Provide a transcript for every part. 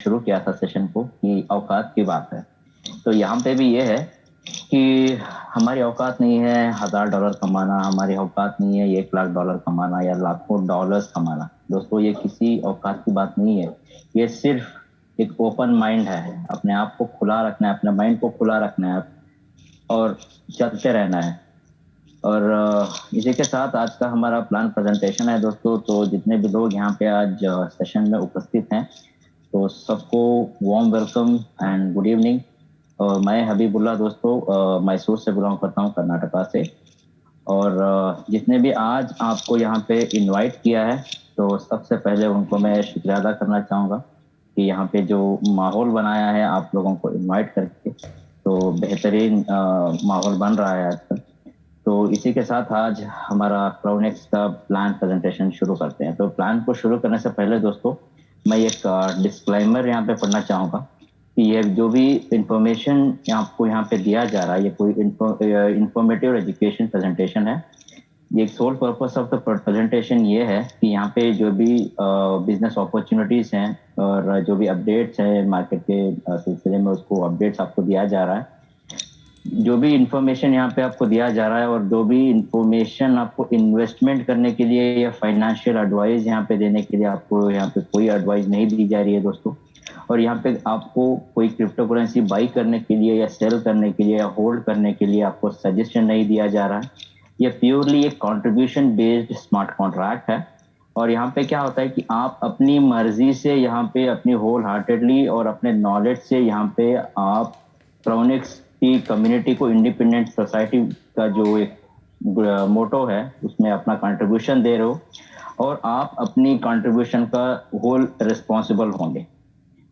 शुरू किया था सेशन को कि औकात की बात है। तो यहाँ पे भी ये है कि हमारी औकात नहीं है $1000 कमाना, हमारी औकात नहीं है $1,00,000 कमाना या लाखों डॉलर्स कमाना। दोस्तों ये किसी औकात की बात नहीं है, ये सिर्फ एक ओपन माइंड है। अपने आप को खुला रखना है, अपने माइंड को खुला रखना है और चलते रहना है। और इसी के साथ आज का हमारा प्लान प्रेजेंटेशन है दोस्तों। तो जितने भी लोग यहाँ पे आज सेशन में उपस्थित हैं तो सबको warm welcome and good evening. मैं हबीबुल्ला दोस्तों मैसूर से बिलोंग करता हूँ, कर्नाटका से। और जितने भी आज आपको यहाँ पे इनवाइट किया है तो सबसे पहले उनको मैं शुक्रिया अदा करना चाहूँगा कि यहाँ पे जो माहौल बनाया है आप लोगों को इनवाइट करके, तो बेहतरीन माहौल बन रहा है आजकल। तो इसी के साथ आज हमारा क्राउनेक्स का प्लान प्रेजेंटेशन शुरू करते हैं। तो प्लान को शुरू करने से पहले दोस्तों मैं एक डिस्क्लेमर यहाँ पे पढ़ना चाहूँगा कि ये जो भी इंफॉर्मेशन आपको यहाँ पे दिया जा रहा है, ये कोई इंफॉर्मेटिव एजुकेशन प्रेजेंटेशन है। ये sole purpose of the presentation ये है कि यहाँ पे जो भी बिजनेस अपॉर्चुनिटीज हैं और जो भी अपडेट्स हैं मार्केट के सिलसिले में, उसको अपडेट्स आपको दिया जा रहा है। जो भी इंफॉर्मेशन यहाँ पे आपको दिया जा रहा है और जो भी इंफॉर्मेशन आपको इन्वेस्टमेंट करने के लिए या फाइनेंशियल एडवाइस यहाँ पे देने के लिए आपको यहाँ पे कोई एडवाइस नहीं दी जा रही है दोस्तों। और यहाँ पे आपको कोई क्रिप्टो करेंसी बाई करने के लिए या सेल करने के लिए या होल्ड करने के लिए आपको सजेशन नहीं दिया जा रहा है। ये प्योरली एक कॉन्ट्रीब्यूशन बेस्ड स्मार्ट कॉन्ट्रैक्ट है। और यहाँ पे क्या होता है कि आप अपनी मर्जी से यहाँ पे अपनी होल हार्टेडली और अपने नॉलेज से यहाँ पे आप क्राउनेक्स की कम्युनिटी को, इंडिपेंडेंट सोसाइटी का जो एक मोटो है, उसमें अपना कंट्रीब्यूशन दे रहे हो और आप अपनी कंट्रीब्यूशन का होल रिस्पॉन्सिबल होंगे।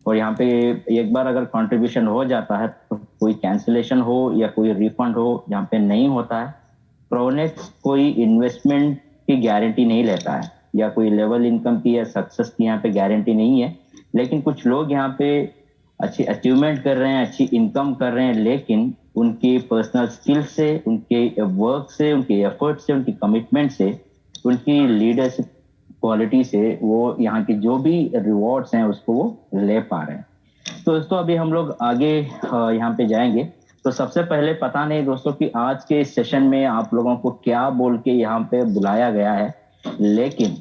और यहाँ पे एक बार अगर कंट्रीब्यूशन हो जाता है तो कोई कैंसिलेशन हो या कोई रिफंड हो यहाँ पे नहीं होता है। क्राउनेक्स कोई इन्वेस्टमेंट की गारंटी नहीं लेता है या कोई लेवल इनकम की या सक्सेस की यहाँ पे गारंटी नहीं है। लेकिन कुछ लोग यहाँ पे अच्छी अचीवमेंट कर रहे हैं, अच्छी इनकम कर रहे हैं, लेकिन उनकी पर्सनल स्किल से, उनके वर्क से, उनके एफर्ट से, उनकी कमिटमेंट से, उनकी लीडरशिप क्वालिटी से वो यहाँ के जो भी रिवॉर्ड्स हैं उसको वो ले पा रहे हैं। तो दोस्तों अभी हम लोग आगे यहाँ पे जाएंगे। तो सबसे पहले पता नहीं दोस्तों कि आज के इस सेशन में आप लोगों को क्या बोल के यहाँ पे बुलाया गया है, लेकिन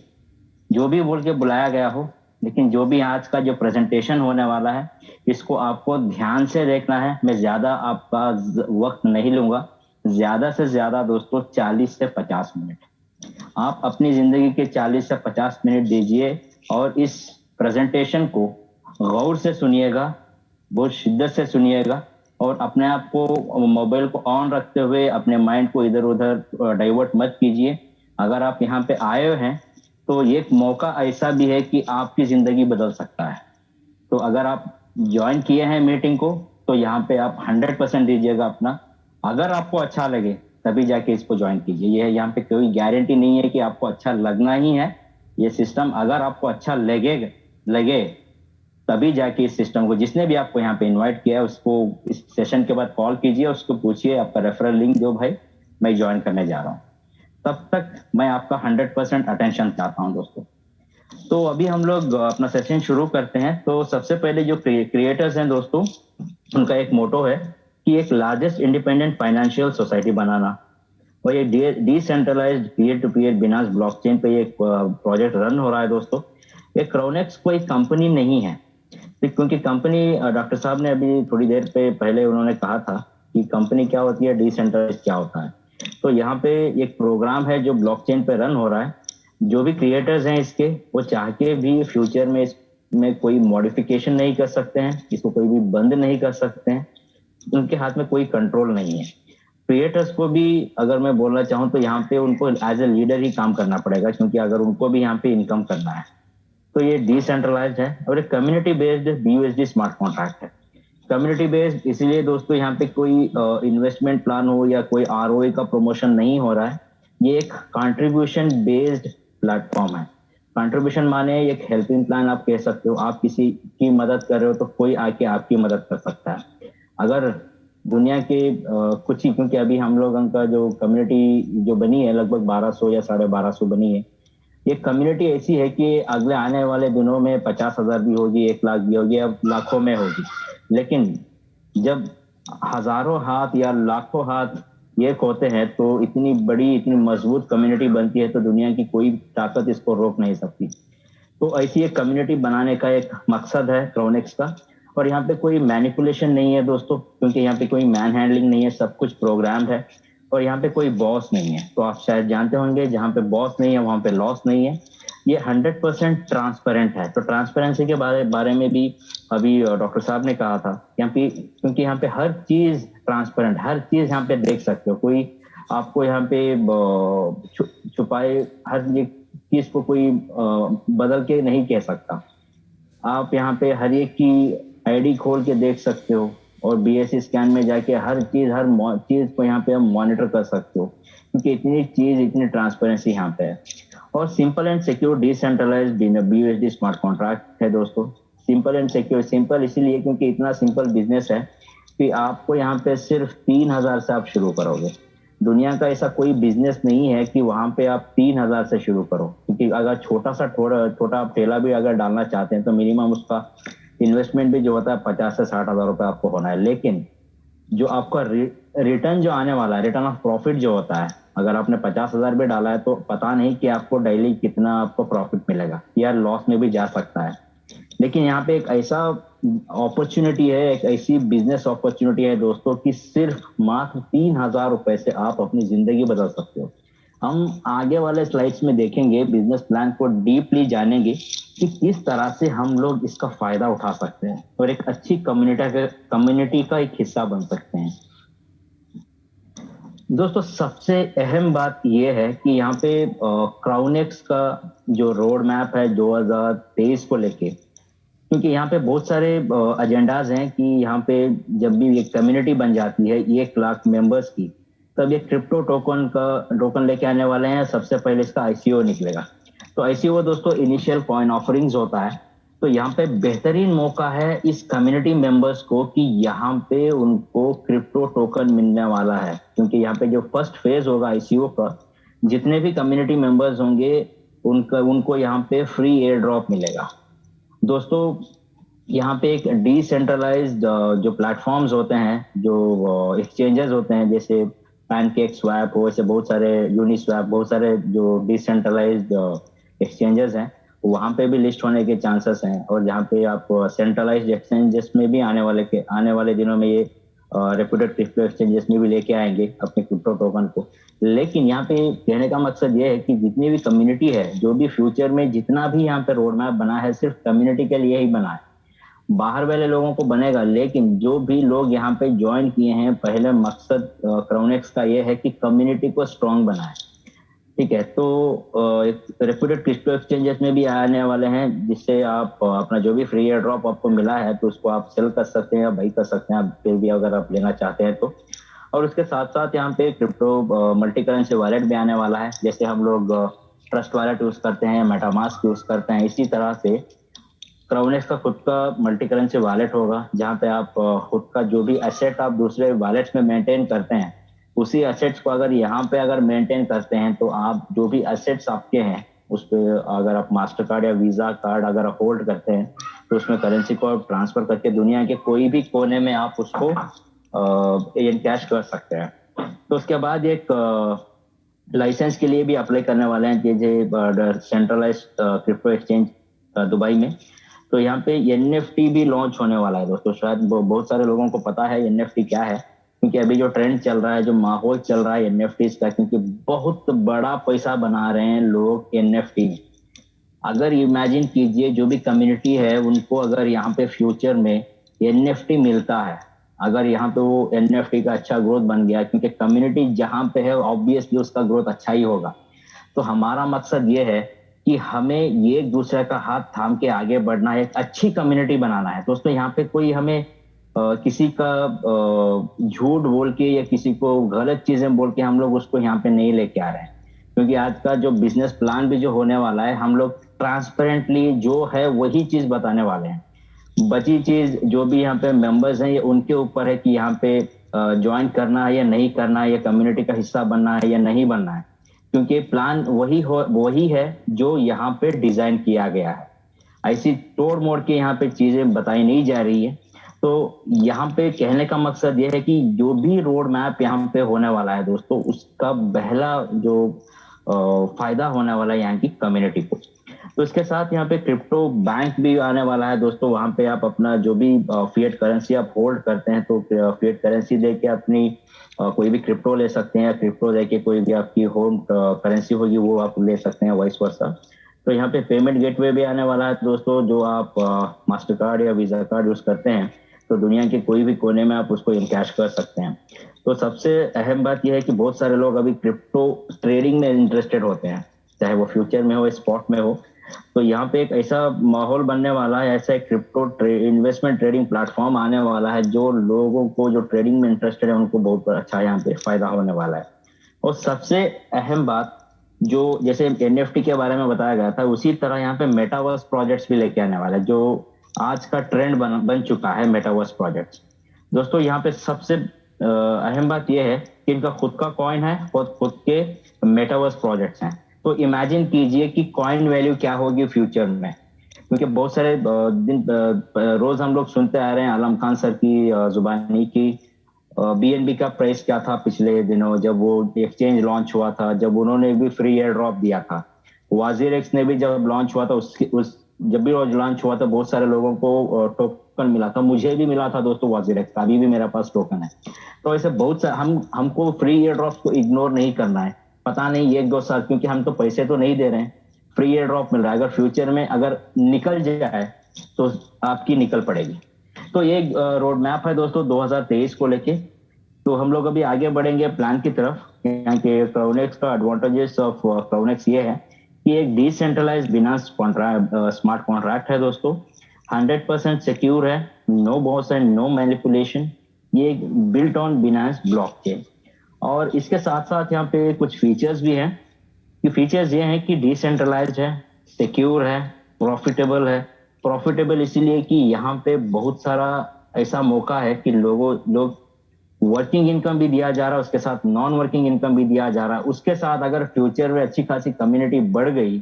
जो भी बोल के बुलाया गया हो, लेकिन जो भी आज का जो प्रेजेंटेशन होने वाला है इसको आपको ध्यान से देखना है। मैं ज्यादा आपका वक्त नहीं लूंगा, ज्यादा से ज्यादा दोस्तों 40 से 50 मिनट आप अपनी जिंदगी के 40 से 50 मिनट दीजिए और इस प्रेजेंटेशन को गौर से सुनिएगा, बहुत शिद्दत से सुनिएगा और अपने आप को मोबाइल को ऑन रखते हुए अपने माइंड को इधर उधर डाइवर्ट मत कीजिए। अगर आप यहाँ पे आए हैं तो एक मौका ऐसा भी है कि आपकी जिंदगी बदल सकता है। तो अगर आप ज्वाइन किए हैं मीटिंग को तो यहाँ पे आप 100% दीजिएगा अपना। अगर आपको अच्छा लगे तभी जाके इसको ज्वाइन कीजिए। ये यहाँ पे कोई गारंटी नहीं है कि आपको अच्छा लगना ही है ये सिस्टम। अगर आपको अच्छा लगे तभी जाके इस सिस्टम को, जिसने भी आपको यहाँ पे इन्वाइट किया है उसको इस सेशन के बाद कॉल कीजिए, उसको पूछिए आपका रेफरल लिंक दो भाई, मैं ज्वाइन करने जा रहा हूँ। तब तक मैं आपका 100% अटेंशन चाहता हूँ दोस्तों। तो अभी हम लोग अपना सेशन शुरू करते हैं। तो सबसे पहले जो क्रिएटर्स हैं दोस्तों, उनका एक मोटो है कि एक लार्जेस्ट इंडिपेंडेंट फाइनेंशियल सोसाइटी बनाना। और ये डिसेंट्रलाइज्ड पीयर टू पीयर बिनास ब्लॉकचेन पे ये प्रोजेक्ट रन हो रहा है दोस्तों। ये क्राउनेक्स कोई कंपनी नहीं है, क्योंकि कंपनी, डॉक्टर साहब ने अभी थोड़ी देर पे पहले उन्होंने कहा था कि कंपनी क्या होती है, डिसेंट्रलाइज क्या होता है। तो यहाँ पे एक प्रोग्राम है जो ब्लॉकचेन पे रन हो रहा है। जो भी क्रिएटर्स हैं इसके, वो चाह के भी फ्यूचर में इसमें कोई मॉडिफिकेशन नहीं कर सकते हैं, इसको कोई भी बंद नहीं कर सकते हैं, उनके हाथ में कोई कंट्रोल नहीं है। क्रिएटर्स को भी अगर मैं बोलना चाहूँ तो यहाँ पे उनको एज ए लीडर ही काम करना पड़ेगा, क्योंकि अगर उनको भी यहाँ पे इनकम करना है। तो ये डिसेंट्रलाइज्ड है और एक community based BUSD smart contract है। कम्युनिटी बेस्ड इसलिए दोस्तों यहाँ पे कोई इन्वेस्टमेंट प्लान हो या कोई ROI का प्रमोशन नहीं हो रहा है। ये एक कंट्रीब्यूशन बेस्ड प्लेटफॉर्म है। कंट्रीब्यूशन माने एक हेल्पिंग प्लान आप कह सकते हो। आप किसी की मदद कर रहे हो तो कोई आके आपकी मदद कर सकता है। अगर दुनिया के कुछ ही, क्योंकि अभी हम लोगों का जो कम्युनिटी जो बनी है लगभग 1200 या 1250 बनी है, ये कम्युनिटी ऐसी है कि अगले आने वाले दिनों में 50,000 भी होगी, 1 लाख भी होगी, अब लाखों में होगी। लेकिन जब हजारों हाथ या लाखों हाथ एक होते हैं तो इतनी बड़ी, इतनी मजबूत कम्युनिटी बनती है, तो दुनिया की कोई ताकत इसको रोक नहीं सकती। तो ऐसी एक कम्युनिटी बनाने का एक मकसद है क्रोनेक्स का। और यहाँ पे कोई मैनिपुलेशन नहीं है दोस्तों, क्योंकि यहाँ पे कोई मैन हैंडलिंग नहीं है, सब कुछ प्रोग्राम्ड है। और यहाँ पे कोई बॉस नहीं है। तो आप शायद जानते होंगे, जहाँ पे बॉस नहीं है वहां पे लॉस नहीं है। ये 100% ट्रांसपेरेंट है। तो ट्रांसपेरेंसी के बारे में भी अभी डॉक्टर साहब ने कहा था, यहाँ पे क्योंकि यहाँ पे हर चीज ट्रांसपेरेंट, हर चीज यहाँ पे देख सकते हो। कोई आपको यहाँ पे छुपाए हर एक चीज को कोई बदल के नहीं कह सकता। आप यहाँ पे हर एक की आईडी खोल के देख सकते हो, और बीएससी स्कैन में जाके हर चीज, हर चीज को यहाँ पे हम मॉनिटर कर सकते हो, क्योंकि इतनी चीज, इतनी ट्रांसपेरेंसी यहाँ पे है। और simple and secure decentralized BUSD smart contract है दोस्तों। सिंपल एंड सिक्योर, सिंपल इसीलिए क्योंकि इतना सिंपल बिजनेस है कि आपको यहाँ पे सिर्फ 3,000 से आप शुरू करोगे। दुनिया का ऐसा कोई बिजनेस नहीं है कि वहां पे आप 3,000 से शुरू करो, क्योंकि अगर छोटा आप ठेला भी अगर डालना चाहते हैं तो मिनिमम उसका इन्वेस्टमेंट भी जो होता है 50 से 60,000 रुपए आपको होना है। लेकिन जो आपका रिटर्न जो आने वाला है, रिटर्न ऑफ प्रॉफिट जो होता है, अगर आपने 50,000 भी डाला है तो पता नहीं कि आपको डेली कितना आपको प्रॉफिट मिलेगा, या लॉस में भी जा सकता है। लेकिन यहाँ पे एक ऐसा अपॉर्चुनिटी है, एक ऐसी बिजनेस अपॉर्चुनिटी है दोस्तों, कि सिर्फ मात्र 3,000 रुपए से आप अपनी जिंदगी बदल सकते हो। हम आगे वाले स्लाइड्स में देखेंगे, बिजनेस प्लान को डीपली जानेंगे कि किस तरह से हम लोग इसका फायदा उठा सकते हैं और एक अच्छी कम्युनिटी का एक हिस्सा बन सकते हैं। दोस्तों सबसे अहम बात यह है कि यहाँ पे क्राउनेक्स का जो रोड मैप है 2023 को लेके, क्योंकि यहाँ पे बहुत सारे एजेंडाज हैं कि यहाँ पे जब भी एक कम्युनिटी बन जाती है 1 लाख मेंबर्स की, तब ये क्रिप्टो टोकन लेके आने वाले हैं। सबसे पहले इसका आईसीओ निकलेगा। तो आईसीओ दोस्तों इनिशियल कॉइन ऑफरिंग्स होता है। तो यहाँ पे बेहतरीन मौका है इस कम्युनिटी मेंबर्स को कि यहाँ पे उनको क्रिप्टो टोकन मिलने वाला है, क्योंकि यहाँ पे जो फर्स्ट फेज होगा आईसीओ का, जितने भी कम्युनिटी मेंबर्स होंगे उनको यहाँ पे फ्री एयर ड्रॉप मिलेगा। दोस्तों यहाँ पे एक डिसेंट्रलाइज्ड जो प्लेटफॉर्म्स होते हैं, जो एक्सचेंजेस होते हैं, जैसे पैनकेक स्वैप हो, ऐसे बहुत सारे यूनिस्वैप, बहुत सारे जो डिसेंट्रलाइज्ड एक्सचेंजेस हैं, वहां पे भी लिस्ट होने के चांसेस हैं। और जहाँ पे आप सेंट्रलाइज्ड एक्सचेंजेस में भी आने वाले दिनों में ये रेप्यूटेड क्रिप्टो एक्सचेंजेस में भी लेके आएंगे अपने क्रिप्टो टोकन को। लेकिन यहाँ पे कहने का मकसद ये है कि जितनी भी कम्युनिटी है, जो भी फ्यूचर में जितना भी यहाँ पे रोड मैप बना है, सिर्फ कम्युनिटी के लिए ही बना है, बाहर वाले लोगों को बनेगा। लेकिन जो भी लोग यहाँ पे ज्वाइन किए हैं, पहले मकसद क्राउनेक्स का ये है कि कम्युनिटी को स्ट्रांग बनाए। ठीक है, तो रेप्यूटेड क्रिप्टो एक्सचेंजेस में भी आने वाले हैं, जिससे आप अपना जो भी फ्री एयर ड्रॉप आपको मिला है तो उसको आप सेल कर सकते हैं या बाई कर सकते हैं, फिर भी अगर आप लेना चाहते हैं तो। और उसके साथ साथ यहाँ पे क्रिप्टो मल्टी करेंसी वॉलेट भी आने वाला है। जैसे हम लोग ट्रस्ट वॉलेट यूज करते हैं, मेटामास्क यूज करते हैं, इसी तरह से क्राउनेक्स का खुद का मल्टी करेंसी वॉलेट होगा, जहाँ पे आप खुद का जो भी एसेट आप दूसरे वॉलेट्स में मेंटेन करते हैं, उसी एसेट्स को अगर यहाँ पे अगर मेंटेन करते हैं, तो आप जो भी एसेट्स आपके हैं उस पर अगर आप मास्टर कार्ड या वीजा कार्ड अगर आप होल्ड करते हैं, तो उसमें करेंसी को आप ट्रांसफर करके दुनिया के कोई भी कोने में आप उसको कैश कर सकते हैं। तो उसके बाद एक लाइसेंस के लिए भी अप्लाई करने वाले हैं, जैसे सेंट्रलाइज्ड क्रिप्टो एक्सचेंज दुबई में। तो यहाँ पे एनएफटी भी लॉन्च होने वाला है दोस्तों। शायद बहुत सारे लोगों को पता है एनएफटी क्या है, क्योंकि अभी जो ट्रेंड चल रहा है, जो माहौल चल रहा है एनएफटी का, क्योंकि बहुत बड़ा पैसा बना रहे हैं लोग एनएफटी में। अगर इमेजिन कीजिए, जो भी कम्युनिटी है उनको अगर यहाँ पे फ्यूचर में एनएफटी मिलता है, अगर यहाँ पे वो एनएफटी का अच्छा ग्रोथ बन गया, क्योंकि कम्युनिटी जहाँ पे है ऑब्वियसली उसका ग्रोथ अच्छा ही होगा। तो हमारा मकसद ये है कि हमें ये एक दूसरे का हाथ थाम के आगे बढ़ना है, एक अच्छी कम्युनिटी बनाना है दोस्तों। यहाँ पे कोई हमें किसी का झूठ बोल के या किसी को गलत चीजें बोल के हम लोग उसको यहाँ पे नहीं लेके आ रहे हैं, क्योंकि आज का जो बिजनेस प्लान भी जो होने वाला है, हम लोग ट्रांसपेरेंटली जो है वही चीज बताने वाले हैं। बची चीज जो भी यहाँ पे मेंबर्स हैं, ये उनके ऊपर है कि यहाँ पे ज्वाइन करना है या नहीं करना है, या कम्युनिटी का हिस्सा बनना है या नहीं बनना है। क्योंकि प्लान वही है जो यहाँ पे डिजाइन किया गया है। ऐसी तोड़ मोड़ के यहाँ पे चीजें बताई नहीं जा रही है। तो यहाँ पे कहने का मकसद ये है कि जो भी रोड मैप यहाँ पे होने वाला है दोस्तों, उसका पहला जो फायदा होने वाला है यहाँ की कम्युनिटी को। तो इसके साथ यहाँ पे क्रिप्टो बैंक भी आने वाला है दोस्तों। वहां पे आप अपना जो भी फिएट करेंसी आप होल्ड करते हैं, तो फिएट करेंसी देके अपनी कोई भी क्रिप्टो ले सकते हैं, या क्रिप्टो देके कोई भी आपकी होम करेंसी होगी वो आप ले सकते हैं, वाइस वर्सा। तो यहाँ पे पेमेंट गेटवे भी आने वाला है दोस्तों। जो आप मास्टर कार्ड या वीजा कार्ड यूज करते हैं, तो दुनिया के कोई भी कोने में आप उसको इनकैश कर सकते हैं। तो सबसे अहम बात यह है कि बहुत सारे लोग अभी क्रिप्टो ट्रेडिंग में इंटरेस्टेड होते हैं, चाहे वो फ्यूचर में हो, स्पॉट में हो। तो यहाँ पे एक ऐसा माहौल बनने वाला है, ऐसा एक क्रिप्टो इन्वेस्टमेंट ट्रेडिंग प्लेटफॉर्म आने वाला है, जो लोगों को जो ट्रेडिंग में इंटरेस्टेड है उनको बहुत अच्छा यहाँ पे फायदा होने वाला है। और सबसे अहम बात, जो जैसे एनएफटी के बारे में बताया गया था, उसी तरह यहाँ पे मेटावर्स प्रोजेक्ट्स भी लेके आने वाला है, जो आज का ट्रेंड बन चुका है मेटावर्स प्रोजेक्ट्स। दोस्तों यहाँ पे सबसे अहम बात यह है कि इनका खुद का कॉइन है और खुद के मेटावर्स प्रोजेक्ट्स हैं। तो इमेजिन कीजिए कि कॉइन वैल्यू क्या होगी फ्यूचर में, क्योंकि बहुत सारे रोज हम लोग सुनते आ रहे हैं आलम खान सर की जुबानी की बीएनबी का प्राइस क्या था पिछले दिनों, जब वो एक्सचेंज लॉन्च हुआ था, जब उन्होंने भी फ्री एयर ड्रॉप दिया था। वाजिर एक्स ने भी जब लॉन्च हुआ था, जब भी लॉन्च हुआ था, बहुत सारे लोगों को टोकन मिला था। मुझे भी मिला था दोस्तों वाजिर एक्स का, अभी भी मेरे पास टोकन है। तो ऐसे बहुत सारे हमको फ्री एयर ड्रॉप को इग्नोर नहीं करना है। पता नहीं 1-2 साल, क्योंकि हम तो पैसे तो नहीं दे रहे हैं, फ्री एयर ड्रॉप मिल रहा है। अगर फ्यूचर में अगर निकल जाए तो आपकी निकल पड़ेगी। तो ये रोड मैप है दोस्तों 2023 को लेके। तो हम लोग अभी आगे बढ़ेंगे प्लान की तरफ। यहाँ के क्राउनेक्स का एडवांटेजेस ऑफ क्राउनेक्स ये है कि एक decentralize Binance contract, smart contract है दोस्तों। 100% सिक्योर है, no boss and no manipulation. ये बिल्ट ऑन बिनांस ब्लॉकचेन। और इसके साथ साथ यहाँ पे कुछ फीचर्स भी हैं, कि फीचर्स ये हैं कि डिसेंट्रलाइज्ड है, सिक्योर है, प्रॉफिटेबल है। प्रॉफिटेबल इसीलिए कि यहाँ पे बहुत सारा ऐसा मौका है कि लोग वर्किंग इनकम भी दिया जा रहा है, उसके साथ नॉन वर्किंग इनकम भी दिया जा रहा है। उसके साथ अगर फ्यूचर में अच्छी खासी कम्युनिटी बढ़ गई,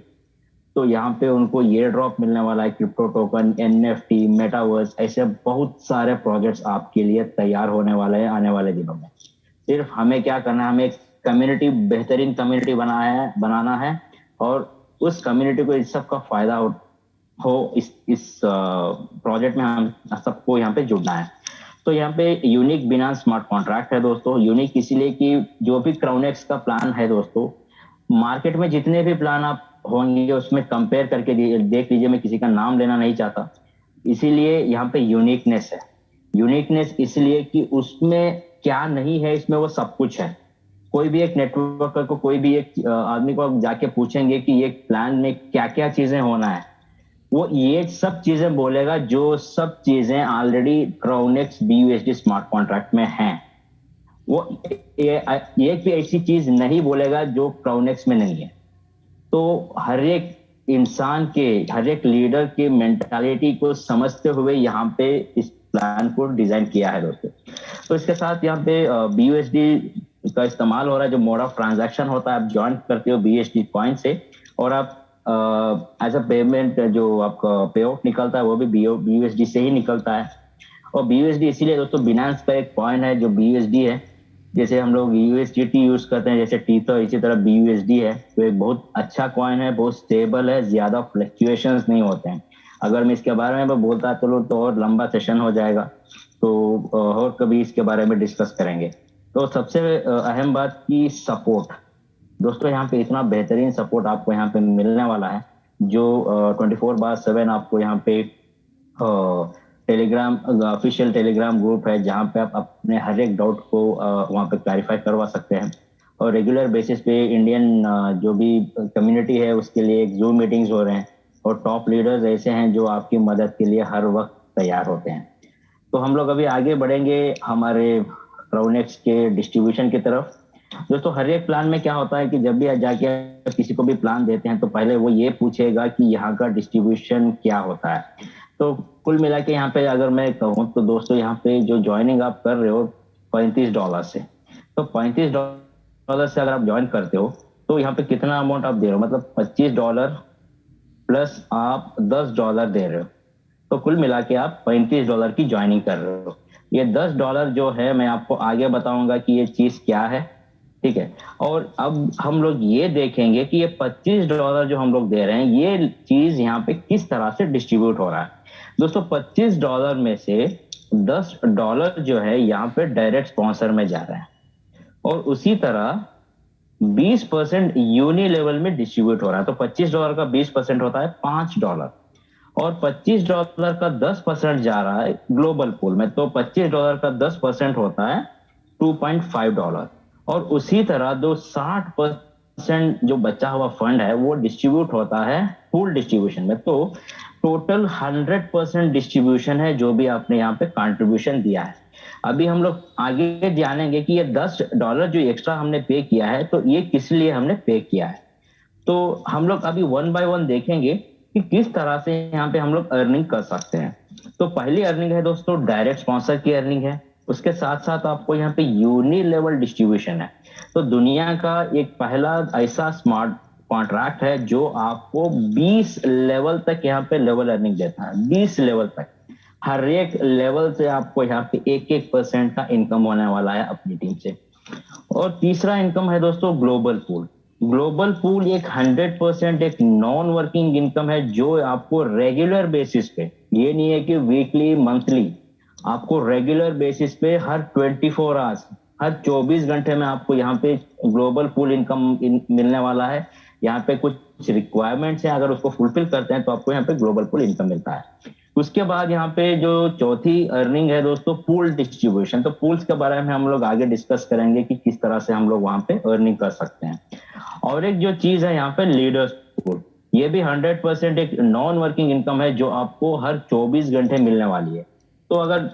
तो यहाँ पे उनको ये ड्रॉप मिलने वाला है, क्रिप्टो टोकन, एनएफटी, मेटावर्स, ऐसे बहुत सारे प्रोजेक्ट्स आपके लिए तैयार होने वाले हैं आने वाले दिनों में। सिर्फ हमें क्या करना है, हमें एक कम्युनिटी, बेहतरीन कम्युनिटी बनाना है, और उस कम्युनिटी को इस सब का फायदा हो इस प्रोजेक्ट में हम सबको यहाँ पे जुड़ना है। तो यहाँ पे यूनिक बिनांस स्मार्ट कॉन्ट्रैक्ट है दोस्तों। यूनिक इसीलिए कि जो भी क्राउनेक्स का प्लान है दोस्तों, मार्केट में जितने भी प्लान आप होंगे उसमें कंपेयर करके देख लीजिए। मैं किसी का नाम लेना नहीं चाहता, इसीलिए यहाँ पे यूनिकनेस है। यूनिकनेस इसलिए कि उसमें क्या नहीं है, इसमें वो सब कुछ है। कोई भी एक नेटवर्कर को, कोई भी एक आदमी को आप जाके पूछेंगे कि ये प्लान में क्या क्या चीजें होना है, वो ये सब चीजें बोलेगा, जो सब चीजें ऑलरेडी क्राउनेक्स BUSD स्मार्ट कॉन्ट्रैक्ट में हैं। वो एक भी ऐसी चीज नहीं बोलेगा जो क्राउनेक्स में नहीं है। तो हर एक इंसान के, हर एक लीडर के मेंटालिटी को समझते हुए यहाँ पे इस प्लान को डिजाइन किया है दोस्तों। तो इसके साथ यहाँ पे BUSD का इस्तेमाल हो रहा है। जो मोड ऑफ ट्रांजैक्शन होता है, आप ज्वाइन करते हो BUSD कॉइन से, और आप एज अ पेमेंट जो आपका पे आउट निकलता है वो भी BUSD से ही निकलता है। और BUSD इसीलिए दोस्तों बिनांस का एक कॉइन है जो BUSD है। जैसे हम लोग USDT यूज करते हैं, जैसे टीथर, इसी तरह BUSD है। तो एक बहुत अच्छा कॉइन है, बहुत स्टेबल है, ज्यादा फ्लक्चुएशंस नहीं होते हैं। अगर मैं इसके बारे में बोलता चलो तो और लंबा सेशन हो जाएगा, तो और कभी इसके बारे में डिस्कस करेंगे। तो सबसे अहम बात की सपोर्ट दोस्तों, यहाँ पे इतना बेहतरीन सपोर्ट आपको यहाँ पे मिलने वाला है, जो 24/7 आपको यहाँ पे टेलीग्राम, ऑफिशियल टेलीग्राम ग्रुप है, जहाँ पे आप अपने हर एक डाउट को वहाँ पे क्लैरिफाई करवा सकते हैं। और रेगुलर बेसिस पे इंडियन जो भी कम्युनिटी है उसके लिए एक जूम मीटिंग्स हो रहे हैं, और टॉप लीडर्स ऐसे हैं जो आपकी मदद के लिए हर वक्त तैयार होते हैं। तो हम लोग अभी आगे बढ़ेंगे हमारे क्राउनेक्स के डिस्ट्रीब्यूशन की तरफ। दोस्तों हर एक प्लान में क्या होता है कि जब भी जाके किसी को भी प्लान देते हैं, तो पहले वो ये पूछेगा कि यहाँ का डिस्ट्रीब्यूशन क्या होता है। तो कुल मिला के यहाँ पे अगर मैं कहूँ तो दोस्तों, यहाँ पे जो ज्वाइनिंग आप कर रहे हो $35 से, तो $35 से अगर आप ज्वाइन करते हो, तो यहाँ पे कितना अमाउंट आप दे रहे हो, मतलब $25 प्लस आप $10 दे रहे हो, तो कुल मिला के आप $35 की ज्वाइनिंग कर रहे हो। ये $10 जो है मैं आपको आगे बताऊंगा कि ये चीज क्या है, ठीक है। और अब हम लोग ये देखेंगे कि ये $25 जो हम लोग दे रहे हैं, ये चीज यहाँ पे किस तरह से डिस्ट्रीब्यूट हो रहा है। दोस्तों $25 में से $10 जो है यहाँ पे डायरेक्ट स्पॉन्सर में जा रहा है, और उसी तरह 20% यूनि लेवल में डिस्ट्रीब्यूट हो रहा है। तो $25 का 20% होता है $5, और $25 का 10% जा रहा है ग्लोबल पूल में, तो $25 का 10% होता है $2.5। और उसी तरह जो 60% जो बचा हुआ फंड है वो डिस्ट्रीब्यूट होता है पूल डिस्ट्रीब्यूशन में। तो टोटल 100% डिस्ट्रीब्यूशन है जो भी आपने यहाँ पे कंट्रीब्यूशन दिया है। अभी हम लोग आगे जानेंगे कि ये $10 जो एक्स्ट्रा हमने पे किया है, तो ये किस लिए हमने पे किया है। तो हम लोग अभी वन बाय वन देखेंगे कि किस तरह से यहाँ पे हम लोग अर्निंग कर सकते हैं। तो पहली अर्निंग है दोस्तों डायरेक्ट स्पॉन्सर की अर्निंग है। उसके साथ साथ आपको यहाँ पे यूनि लेवल डिस्ट्रीब्यूशन है। तो दुनिया का एक पहला ऐसा स्मार्ट कॉन्ट्रैक्ट है जो आपको 20 लेवल तक यहाँ पे लेवल अर्निंग देता है। 20 लेवल तक, हर एक लेवल से आपको यहाँ पे 1-1% का इनकम होने वाला है अपनी टीम से। और तीसरा इनकम है दोस्तों ग्लोबल पूल। ग्लोबल पूल एक 100% एक नॉन वर्किंग इनकम है जो आपको रेगुलर बेसिस पे, ये नहीं है कि वीकली मंथली, आपको रेगुलर बेसिस पे हर 24 आवर्स, हर 24 घंटे में आपको यहाँ पे ग्लोबल पूल इनकम मिलने वाला है। यहाँ पे कुछ रिक्वायरमेंट्स हैं, अगर उसको फुलफिल करते हैं तो आपको यहाँ पे ग्लोबल पूल इनकम मिलता है। उसके बाद यहाँ पे जो चौथी अर्निंग है दोस्तों पूल डिस्ट्रीब्यूशन। तो पूल्स के बारे में हम लोग आगे डिस्कस करेंगे कि किस तरह से हम लोग वहां पे अर्निंग कर सकते हैं। और एक जो चीज है यहाँ पे लीडर्स पूल, ये भी 100% एक नॉन वर्किंग इनकम है जो आपको हर 24 घंटे मिलने वाली है। तो अगर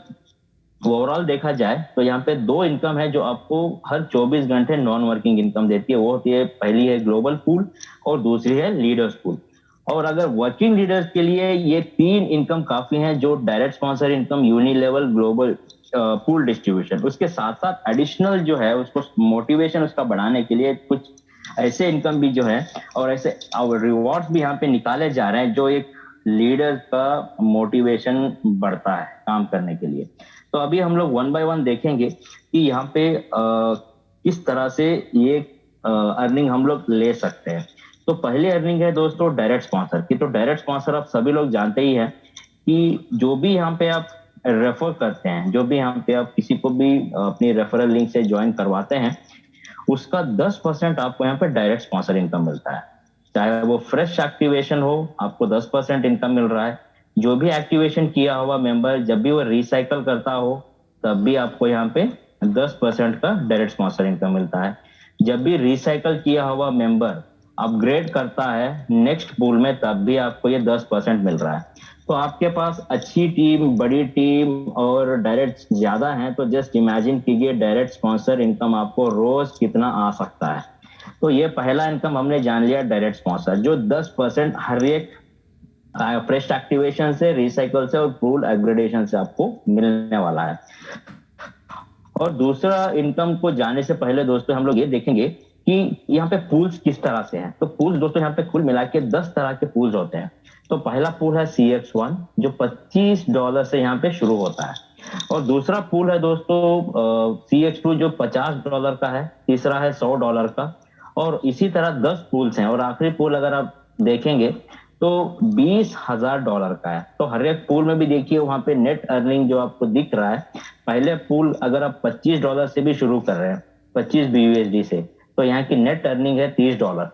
ओवरऑल देखा जाए तो यहाँ पे दो इनकम है जो आपको हर 24 घंटे नॉन वर्किंग इनकम देती है। वो होती है, पहली है ग्लोबल पूल और दूसरी है लीडर्स पूल। और अगर वर्किंग लीडर्स के लिए ये तीन इनकम काफी हैं, जो direct sponsor income, unilevel, global pool distribution. उसके साथ साथ एडिशनल जो है उसको मोटिवेशन उसका बढ़ाने के लिए कुछ ऐसे इनकम भी जो है और ऐसे रिवॉर्ड्स भी यहाँ पे निकाले जा रहे हैं जो एक लीडर का मोटिवेशन बढ़ता है काम करने के लिए। तो अभी हम लोग वन बाय वन देखेंगे कि यहाँ पे किस तरह से ये अर्निंग हम लोग ले सकते हैं। तो पहली अर्निंग है दोस्तों डायरेक्ट स्पॉन्सर की। तो डायरेक्ट स्पॉन्सर आप सभी लोग जानते ही हैं कि जो भी यहाँ पे आप रेफर करते हैं, जो भी यहाँ पे आप किसी को भी अपनी रेफरल लिंक से ज्वाइन करवाते हैं, उसका 10% आपको यहाँ पे डायरेक्ट स्पॉन्सर इनकम मिलता है। चाहे वो फ्रेश एक्टिवेशन हो, आपको 10% इनकम मिल रहा है। जो भी एक्टिवेशन किया हुआ मेंबर जब भी वो रिसाइकल करता हो, तब भी आपको यहाँ पे 10% का डायरेक्ट स्पॉन्सर इनकम मिलता है। जब भी रिसाइकल किया हुआ मेंबर अपग्रेड करता है नेक्स्ट पूल में, तब भी आपको ये 10% मिल रहा है। तो आपके पास अच्छी टीम, बड़ी टीम और डायरेक्ट ज्यादा है, तो जस्ट इमेजिन कीजिए डायरेक्ट स्पॉन्सर इनकम आपको रोज कितना आ सकता है। तो ये पहला इनकम हमने जान लिया डायरेक्ट स्पॉन्सर, जो 10% हर एक फ्रेश एक्टिवेशन से, रिसाइकल से और पूल अपग्रेडेशन से आपको मिलने वाला है। और दूसरा इनकम को जाने से पहले दोस्तों हम लोग ये देखेंगे कि यहाँ पे पूल्स किस तरह से हैं। तो पूल्स दोस्तों यहाँ पे कुल मिला के 10 तरह के पूल्स होते हैं। तो पहला पूल है CX1 जो $25 से यहाँ पे शुरू होता है, और दूसरा पूल है दोस्तों CX2 जो $50 का है, तीसरा है $100 का, और इसी तरह 10 पूल्स हैं। और आखिरी पूल अगर आप देखेंगे तो $20,000 का है। तो हर एक पूल में भी देखिए वहां पे नेट अर्निंग जो आपको दिख रहा है, पहले पूल अगर आप $25 से भी शुरू कर रहे हैं, 25 BUSD से, तो यहाँ की नेट अर्निंग है $30।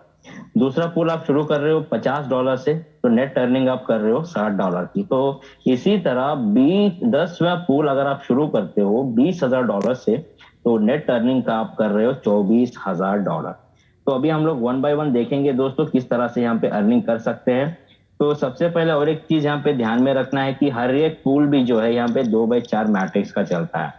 दूसरा पूल आप शुरू कर रहे हो $50 से, तो नेट अर्निंग आप कर रहे हो $60 की। तो इसी तरह 10वां पूल अगर आप शुरू करते हो $20,000 से, तो नेट अर्निंग का आप कर रहे हो $24,000। तो अभी हम लोग वन बाय वन देखेंगे दोस्तों किस तरह से यहाँ पे अर्निंग कर सकते हैं। तो सबसे पहले और एक चीज यहाँ पे ध्यान में रखना है कि हर एक पूल भी जो है यहाँ पे 2/4 मैट्रिक्स का चलता है।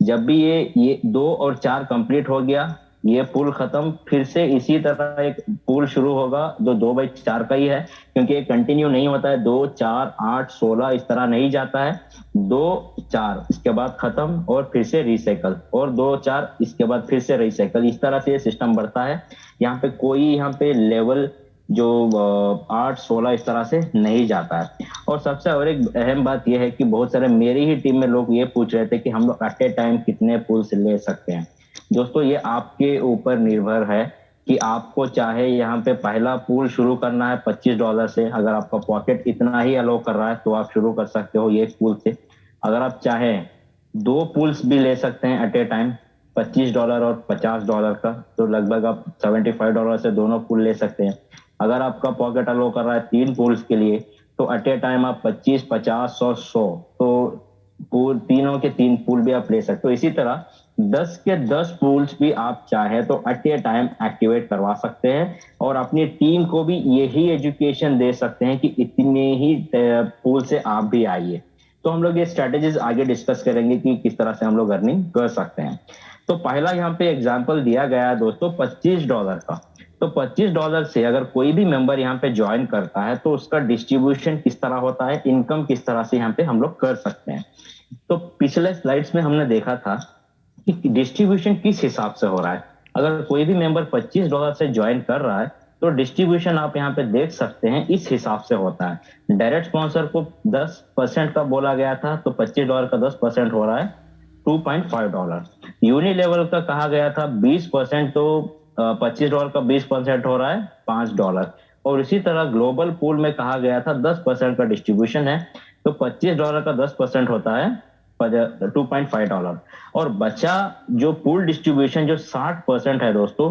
जब भी ये 2 और 4 कंप्लीट हो गया, ये पूल खत्म, फिर से इसी तरह एक पूल शुरू होगा जो 2/4 का ही है, क्योंकि ये कंटिन्यू नहीं होता है, 2 4 8 16 इस तरह नहीं जाता है। 2 4 इसके बाद खत्म और फिर से रिसाइकल, और 2 4 इसके बाद फिर से रिसाइकल, इस तरह से ये सिस्टम बढ़ता है। यहाँ पे कोई यहाँ पे लेवल जो 8 16 इस तरह से नहीं जाता है। और सबसे और एक अहम बात यह है कि बहुत सारे मेरी ही टीम में लोग ये पूछ रहे थे कि हम लोग एट ए टाइम कितने पुल्स ले सकते हैं। दोस्तों ये आपके ऊपर निर्भर है कि आपको चाहे यहाँ पे पहला पूल शुरू करना है $25 से, अगर आपका पॉकेट इतना ही अलो कर रहा है तो आप शुरू कर सकते हो ये पूल से। अगर आप चाहें 2 पूल्स भी ले सकते हैं एट ए टाइम, $25 और $50 का, तो लगभग आप $75 से दोनों पूल ले सकते हैं। अगर आपका पॉकेट अलो कर रहा है 3 पूल्स के लिए, तो एट ए टाइम आप 25 50 100 तो पूल तीनों के 3 पूल भी आप ले सकते हो। इसी तरह 10 के 10 पूल्स भी आप चाहे तो एट ए टाइम एक्टिवेट करवा सकते हैं, और अपनी टीम को भी यही एजुकेशन दे सकते हैं कि इतने ही पूल से आप भी आइए। तो हम लोग ये स्ट्रेटेजीज आगे डिस्कस करेंगे कि किस तरह से हम लोग अर्निंग कर सकते हैं। तो पहला यहाँ पे एग्जाम्पल दिया गया है दोस्तों $25 का। तो $25 से अगर कोई भी मेंबर यहाँ पे ज्वाइन करता है तो उसका डिस्ट्रीब्यूशन किस तरह होता है, इनकम किस तरह से यहाँ पे हम लोग कर सकते हैं। तो पिछले स्लाइड्स में हमने देखा था कि डिस्ट्रीब्यूशन किस हिसाब से हो रहा है। अगर कोई भी मेंबर $25 से ज्वाइन कर रहा है तो डिस्ट्रीब्यूशन आप यहाँ पे देख सकते हैं इस हिसाब से होता है। डायरेक्ट स्पॉन्सर को 10% का बोला गया था, तो $25 का 10% हो रहा है $2.5। यूनिलेवल का कहा गया था 20%, तो $25 का 20% हो रहा है $5। और इसी तरह ग्लोबल पूल में कहा गया था 10% का डिस्ट्रीब्यूशन है, तो $25 का 10% होता है $2.5। और बचा जो पूल डिस्ट्रीब्यूशन जो 60% है दोस्तों,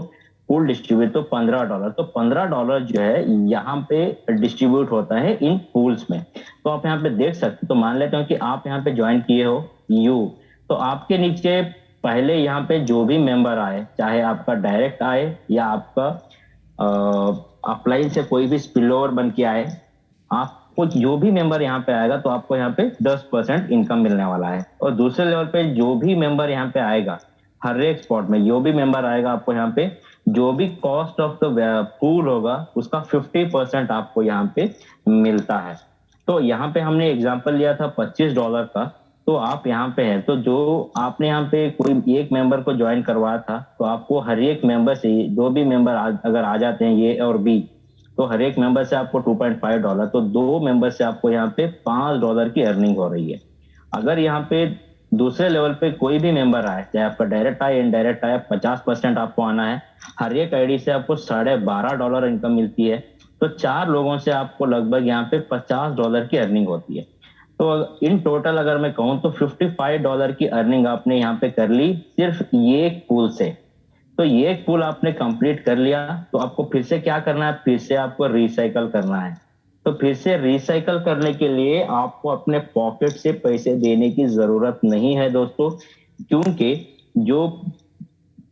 पूल डिस्ट्रीब्यूट तो $15, तो $15 जो है यहाँ पे डिस्ट्रीब्यूट होता है इन पूल्स में। तो आप यहाँ पे देख सकते, तो मान लेते हो कि आप यहाँ पे ज्वाइन किए हो यू, तो आपके नीचे पहले यहाँ पे जो भी मेंबर आए, चाहे आपका डायरेक्ट आए या आपका अपलाइन से कोई भी स्पिल ओवर बन के आए, आपको जो भी मेंबर यहाँ पे आएगा तो आपको यहाँ पे 10% इनकम मिलने वाला है। और दूसरे लेवल पे जो भी मेंबर यहाँ पे आएगा, हर एक स्पॉट में जो भी मेंबर आएगा, आपको यहाँ पे जो भी कॉस्ट ऑफ द पूल होगा उसका 50% आपको यहाँ पे मिलता है। तो यहाँ पे हमने एग्जांपल लिया था $25 का। तो आप यहाँ पे हैं, तो जो आपने यहाँ पे कोई एक मेंबर को ज्वाइन करवाया था, तो आपको हर एक मेंबर से दो भी मेंबर अगर आ जाते हैं ए और बी, तो हर एक मेंबर से आपको $2.5, तो 2 मेंबर से आपको यहाँ पे $5 की अर्निंग हो रही है। अगर यहाँ पे दूसरे लेवल पे कोई भी मेंबर आए, चाहे आपका डायरेक्ट आए इनडायरेक्ट आए, 50% आपको आना है। हर एक आईडी से आपको $12.5 इनकम मिलती है, तो 4 लोगों से आपको लगभग यहाँ पे $50 की अर्निंग होती है। तो इन टोटल अगर मैं कहूँ तो $55 की अर्निंग आपने यहाँ पे कर ली सिर्फ ये एक पूल से। तो ये एक पूल आपने कंप्लीट कर लिया, तो आपको फिर से क्या करना है, फिर से आपको रिसाइकल करना है। तो फिर से रिसाइकल करने के लिए आपको अपने पॉकेट से पैसे देने की जरूरत नहीं है दोस्तों, क्योंकि जो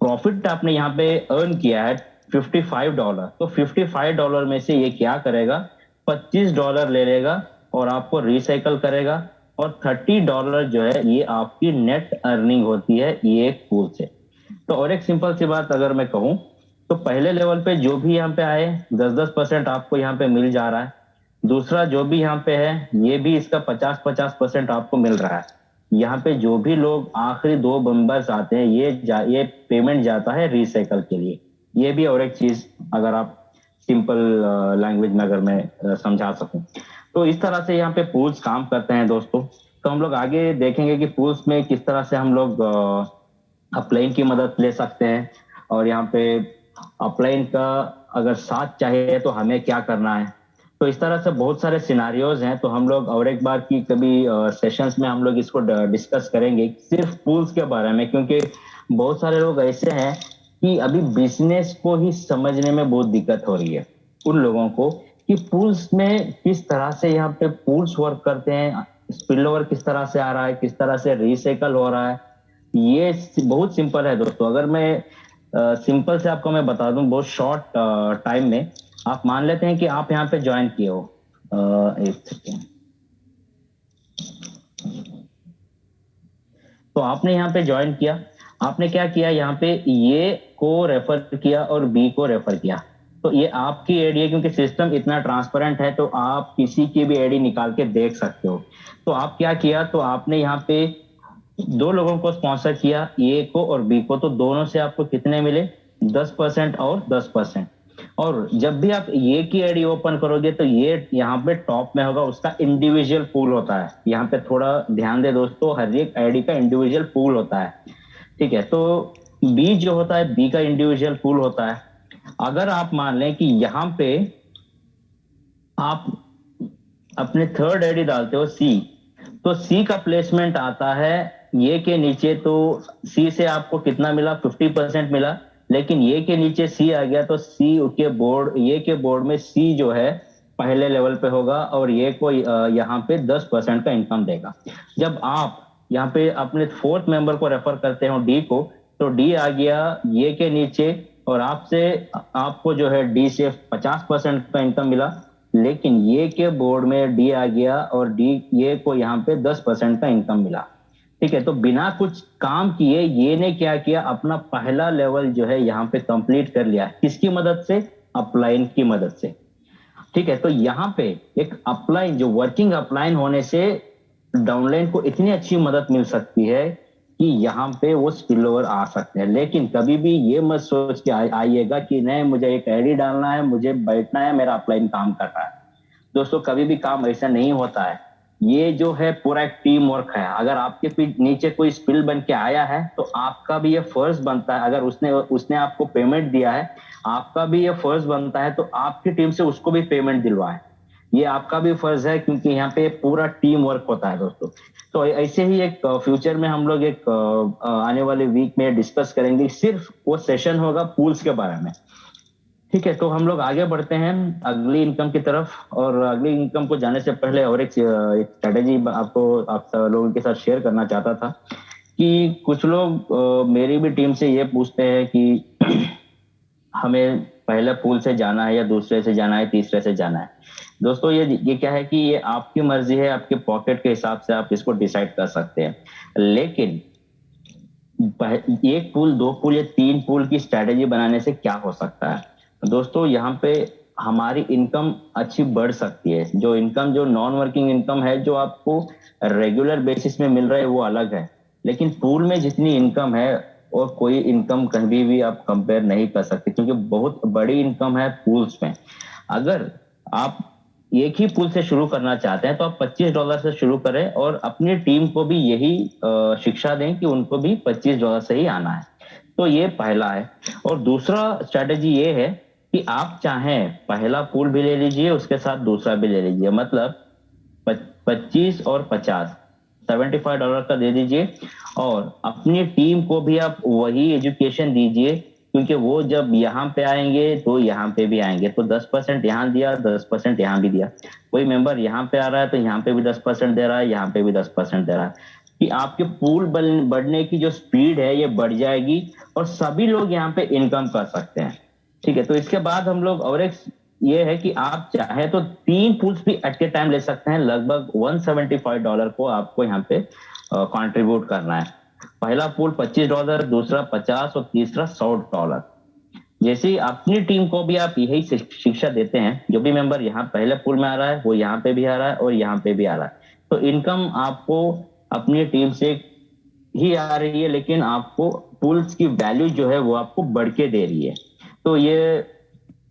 प्रॉफिट आपने यहाँ पे अर्न किया है $55, तो $55 में से ये क्या करेगा, $25 ले लेगा और आपको रिसाइकल करेगा। और $30 जो है ये आपकी नेट अर्निंग होती है ये एक पूल से। तो और एक सिंपल सी बात अगर मैं कहूँ, तो पहले लेवल पे जो भी यहाँ पे आए 10-10% आपको यहाँ पे मिल जा रहा है। दूसरा जो भी यहाँ पे है ये भी इसका 50-50% आपको मिल रहा है। यहाँ पे जो भी लोग आखिरी 2 मेंबर्स आते हैं ये पेमेंट जाता है रिसाइकल के लिए। ये भी और एक चीज अगर आप सिंपल लैंग्वेज में अगर मैं समझा सकूं, तो इस तरह से यहाँ पे पूल्स काम करते हैं दोस्तों। तो हम लोग आगे देखेंगे कि पूल्स में किस तरह से हम लोग अपलाइन की मदद ले सकते हैं, और यहाँ पे अपलाइन का अगर साथ चाहिए तो हमें क्या करना है। तो इस तरह से बहुत सारे सिनारियोज हैं, तो हम लोग और एक बार की कभी सेशंस में हम लोग इसको डिस्कस करेंगे सिर्फ पूल्स के बारे में, क्योंकि बहुत सारे लोग ऐसे हैं कि अभी बिजनेस को ही समझने में बहुत दिक्कत हो रही है उन लोगों को, कि पूल्स में किस तरह से यहाँ पे पूल्स वर्क करते हैं, स्पिल ओवर किस तरह से आ रहा है, किस तरह से रिसाइकल हो रहा है। ये बहुत सिंपल है दोस्तों। अगर मैं सिंपल से आपको मैं बता दूं बहुत शॉर्ट टाइम में, आप मान लेते हैं कि आप यहाँ पे ज्वाइन किए हो, एक सेकेंड, तो आपने यहाँ पे ज्वाइन किया। आपने क्या किया यहाँ पे, ये को रेफर किया और बी को रेफर किया, तो ये आपकी एडी है, क्योंकि सिस्टम इतना ट्रांसपेरेंट है तो आप किसी की भी एडी निकाल के देख सकते हो। तो आप क्या किया, तो आपने यहाँ पे दो लोगों को स्पॉन्सर किया, ए को और बी को, तो दोनों से आपको कितने मिले, 10% और 10%। और जब भी आप ये की एडी ओपन करोगे तो ये यहाँ पे टॉप में होगा, उसका इंडिविजुअल पूल होता है। यहाँ पे थोड़ा ध्यान दे दोस्तों, हर एक आईडी का इंडिविजुअल पूल होता है, ठीक है। तो बी जो होता है, बी का इंडिविजुअल पूल होता है। अगर आप मान लें कि यहाँ पे आप अपने थर्ड आईडी डालते हो सी, तो सी का प्लेसमेंट आता है ये के नीचे, तो सी से आपको कितना मिला, 50% मिला। लेकिन ये के नीचे सी आ गया तो सी के बोर्ड, ये के बोर्ड में सी जो है पहले लेवल पे होगा और ये को यहाँ पे 10% का इनकम देगा। जब आप यहाँ पे अपने फोर्थ मेंबर को रेफर करते हो डी को, तो डी आ गया ये के नीचे और आपसे आपको जो है डी से 50% का इनकम मिला। लेकिन ये के बोर्ड में डी आ गया और डी ये को यहाँ पे 10% का इनकम मिला, ठीक है। तो बिना कुछ काम किए ये ने क्या किया, अपना पहला लेवल जो है यहाँ पे कंप्लीट कर लिया। किसकी मदद से, अपलाइन की मदद से, ठीक है। तो यहाँ पे एक अपलाइन, जो वर्किंग अपलाइन होने से डाउनलाइन को इतनी अच्छी मदद मिल सकती है कि यहाँ पे वो स्पिल ओवर आ सकते हैं। लेकिन कभी भी ये मत सोच के आइएगा कि नहीं मुझे एक आईडी डालना है, मुझे बैठना है, मेरा अपलाइन काम कर रहा है। दोस्तों कभी भी काम ऐसा नहीं होता है, ये जो है पूरा एक टीम वर्क है। अगर आपके नीचे कोई स्पिल बन के आया है तो आपका भी ये फर्ज बनता है, अगर उसने उसने आपको पेमेंट दिया है, आपका भी ये फर्ज बनता है तो आपकी टीम से उसको भी पेमेंट दिलवाए। ये आपका भी फर्ज है, क्योंकि यहाँ पे पूरा टीम वर्क होता है दोस्तों। तो ऐसे ही एक फ्यूचर में हम लोग एक आने वाले वीक में डिस्कस करेंगे, सिर्फ वो सेशन होगा पूल्स के बारे में, ठीक है। तो हम लोग आगे बढ़ते हैं अगली इनकम की तरफ। और अगली इनकम को जाने से पहले और एक स्ट्रेटेजी आपको आप लोगों के साथ शेयर करना चाहता था कि कुछ लोग मेरी भी टीम से ये पूछते हैं कि हमें पहले पूल से जाना है या दूसरे से जाना है, तीसरे से जाना है। दोस्तों ये क्या है कि ये आपकी मर्जी है, आपके पॉकेट के हिसाब से आप इसको डिसाइड कर सकते हैं। लेकिन एक पूल, दो पूल या तीन पूल की स्ट्रेटेजी बनाने से क्या हो सकता है दोस्तों, यहाँ पे हमारी इनकम अच्छी बढ़ सकती है। जो इनकम, जो नॉन वर्किंग इनकम है, जो आपको रेगुलर बेसिस में मिल रहा है वो अलग है, लेकिन पूल में जितनी इनकम है और कोई इनकम कभी भी आप कंपेयर नहीं कर सकते, क्योंकि बहुत बड़ी इनकम है पूल्स में। अगर आप एक ही पूल से शुरू करना चाहते हैं तो आप $25 से शुरू करें और अपनी टीम को भी यही शिक्षा दें कि उनको भी $25 से ही आना है। तो ये पहला है। और दूसरा स्ट्रेटेजी ये है कि आप चाहें पहला पूल भी ले लीजिए, उसके साथ दूसरा भी ले लीजिए, मतलब 25 और 50, $75 का दे दीजिए और अपनी टीम को भी आप वही एजुकेशन दीजिए, क्योंकि वो जब यहाँ पे आएंगे तो यहाँ पे भी आएंगे, तो 10% यहाँ दिया, 10% यहाँ भी दिया। कोई मेंबर यहाँ पे आ रहा है तो यहाँ पे भी 10% दे रहा है, यहाँ पे भी 10% दे रहा है, कि आपके पूल बढ़ने की जो स्पीड है ये बढ़ जाएगी और सभी लोग यहाँ पे इनकम कर सकते हैं, ठीक है। तो इसके बाद हम लोग और एक ये है कि आप चाहे तो 3 पूल्स भी एट के टाइम ले सकते हैं। लगभग $175 को आपको यहाँ पे कंट्रीब्यूट करना है। पहला पूल $25, दूसरा 50 और तीसरा $100। जैसे ही अपनी टीम को भी आप यही शिक्षा देते हैं, जो भी मेंबर यहाँ पहले पूल में आ रहा है वो यहाँ पे भी आ रहा है और यहाँ पे भी आ रहा है, तो इनकम आपको अपनी टीम से ही आ रही है, लेकिन आपको पूल्स की वैल्यू जो है वो आपको बढ़ के दे रही है। तो ये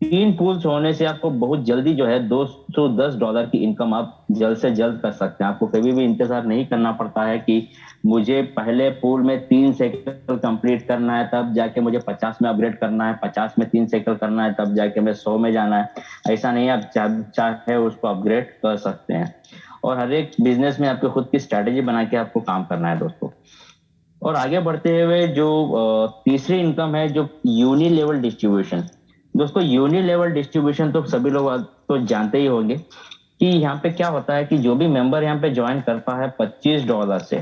3 पूल्स होने से आपको बहुत जल्दी जो है $210 की इनकम आप जल्द से जल्द कर सकते हैं। आपको कभी भी इंतजार नहीं करना पड़ता है कि मुझे पहले पूल में 3 साइकिल कंप्लीट करना है तब जाके मुझे 50 में अपग्रेड करना है, 50 में 3 साइकिल करना है तब जाके मैं 100 में जाना है। ऐसा नहीं, आप चाहे उसको अपग्रेड कर सकते हैं। और हर एक बिजनेस में आपको खुद की स्ट्रैटेजी बना के आपको काम करना है दोस्तों। और आगे बढ़ते हुए जो तीसरी इनकम है, जो यूनि लेवल डिस्ट्रीब्यूशन। दोस्तों यूनि लेवल डिस्ट्रीब्यूशन तो सभी लोग तो जानते ही होंगे कि यहाँ पे क्या होता है कि जो भी मेंबर यहाँ पे ज्वाइन करता है $25 से,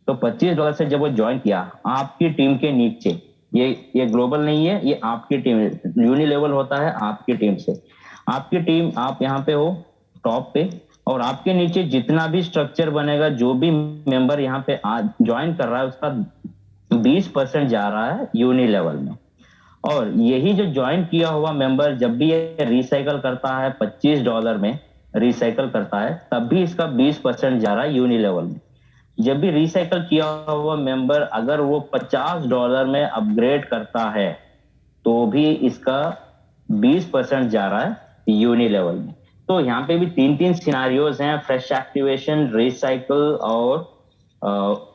तो $25 से जब वो ज्वाइन किया आपकी टीम के नीचे, ये ग्लोबल नहीं है, ये आपकी टीम, यूनि लेवल होता है आपकी टीम से। आपकी टीम, आप यहाँ पे हो टॉप पे और आपके नीचे जितना भी स्ट्रक्चर बनेगा, जो भी मेंबर यहाँ पे ज्वाइन कर रहा है उसका 20% जा रहा है यूनि लेवल में। और यही जो ज्वाइन किया हुआ मेंबर जब भी ये रिसाइकल करता है $25 में रिसाइकल करता है, तब भी इसका 20% जा रहा है यूनि लेवल में। जब भी रिसाइकल किया हुआ मेंबर अगर वो $50 में अपग्रेड करता है, तो भी इसका 20% जा रहा है यूनि लेवल में। तो यहाँ पे भी तीन तीन सिनारियोज हैं, फ्रेश एक्टिवेशन, रिसाइकल और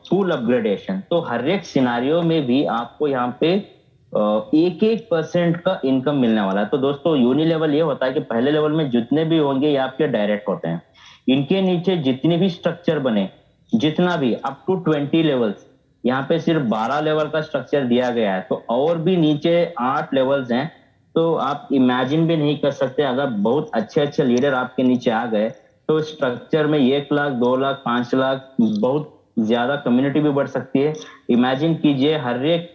फुल अपग्रेडेशन। तो हर एक सिनारियो में भी आपको यहाँ पे 1-1% का इनकम मिलने वाला है। तो दोस्तों यूनि लेवल ये होता है कि पहले लेवल में जितने भी होंगे ये आपके डायरेक्ट होते हैं। इनके नीचे जितने भी स्ट्रक्चर बने, जितना भी अप टू 20 लेवल्स, यहाँ पे सिर्फ 12 लेवल का स्ट्रक्चर दिया गया है, तो और भी नीचे 8 लेवल्स हैं। तो आप इमेजिन भी नहीं कर सकते, अगर बहुत अच्छे अच्छे लीडर आपके नीचे आ गए तो स्ट्रक्चर में 1 लाख, 2 लाख, 5 लाख, बहुत ज्यादा कम्युनिटी भी बढ़ सकती है। इमेजिन कीजिए हर एक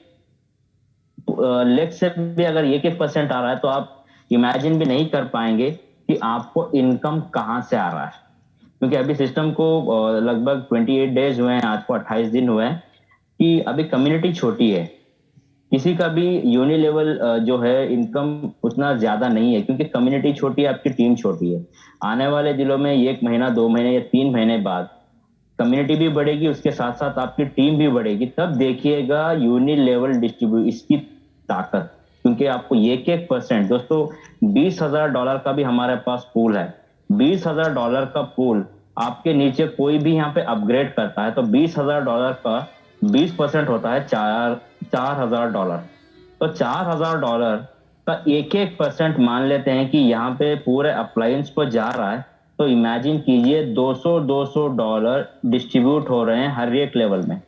लेग से भी अगर 1-1% आ रहा है, तो आप इमेजिन भी नहीं कर पाएंगे कि आपको इनकम कहां से आ रहा है। क्योंकि अभी सिस्टम को लगभग 28 डेज हुए हैं, आज को 28 दिन हुए हैं कि अभी कम्युनिटी छोटी है, किसी का भी यूनि लेवल जो है इनकम उतना ज्यादा नहीं है, क्योंकि कम्युनिटी छोटी है, आपकी टीम छोटी है। आने वाले दिनों में 1 महीना, 2 महीने या 3 महीने बाद कम्युनिटी भी बढ़ेगी, उसके साथ साथ आपकी टीम भी बढ़ेगी, तब देखिएगा यूनि लेवल डिस्ट्रीब्यूट इसकी ताकत। क्योंकि आपको एक एक परसेंट, दोस्तों $20,000 का भी हमारे पास पूल है। $20,000 का पूल, आपके नीचे कोई भी यहाँ पे अपग्रेड करता है तो $20,000 का 20% होता है $4,000। तो $4,000 का 1-1% मान लेते हैं कि यहाँ पे पूरे अप्लायंस को जा रहा है। तो इमेजिन कीजिए $200 डिस्ट्रीब्यूट हो रहे हैं हर एक लेवल में।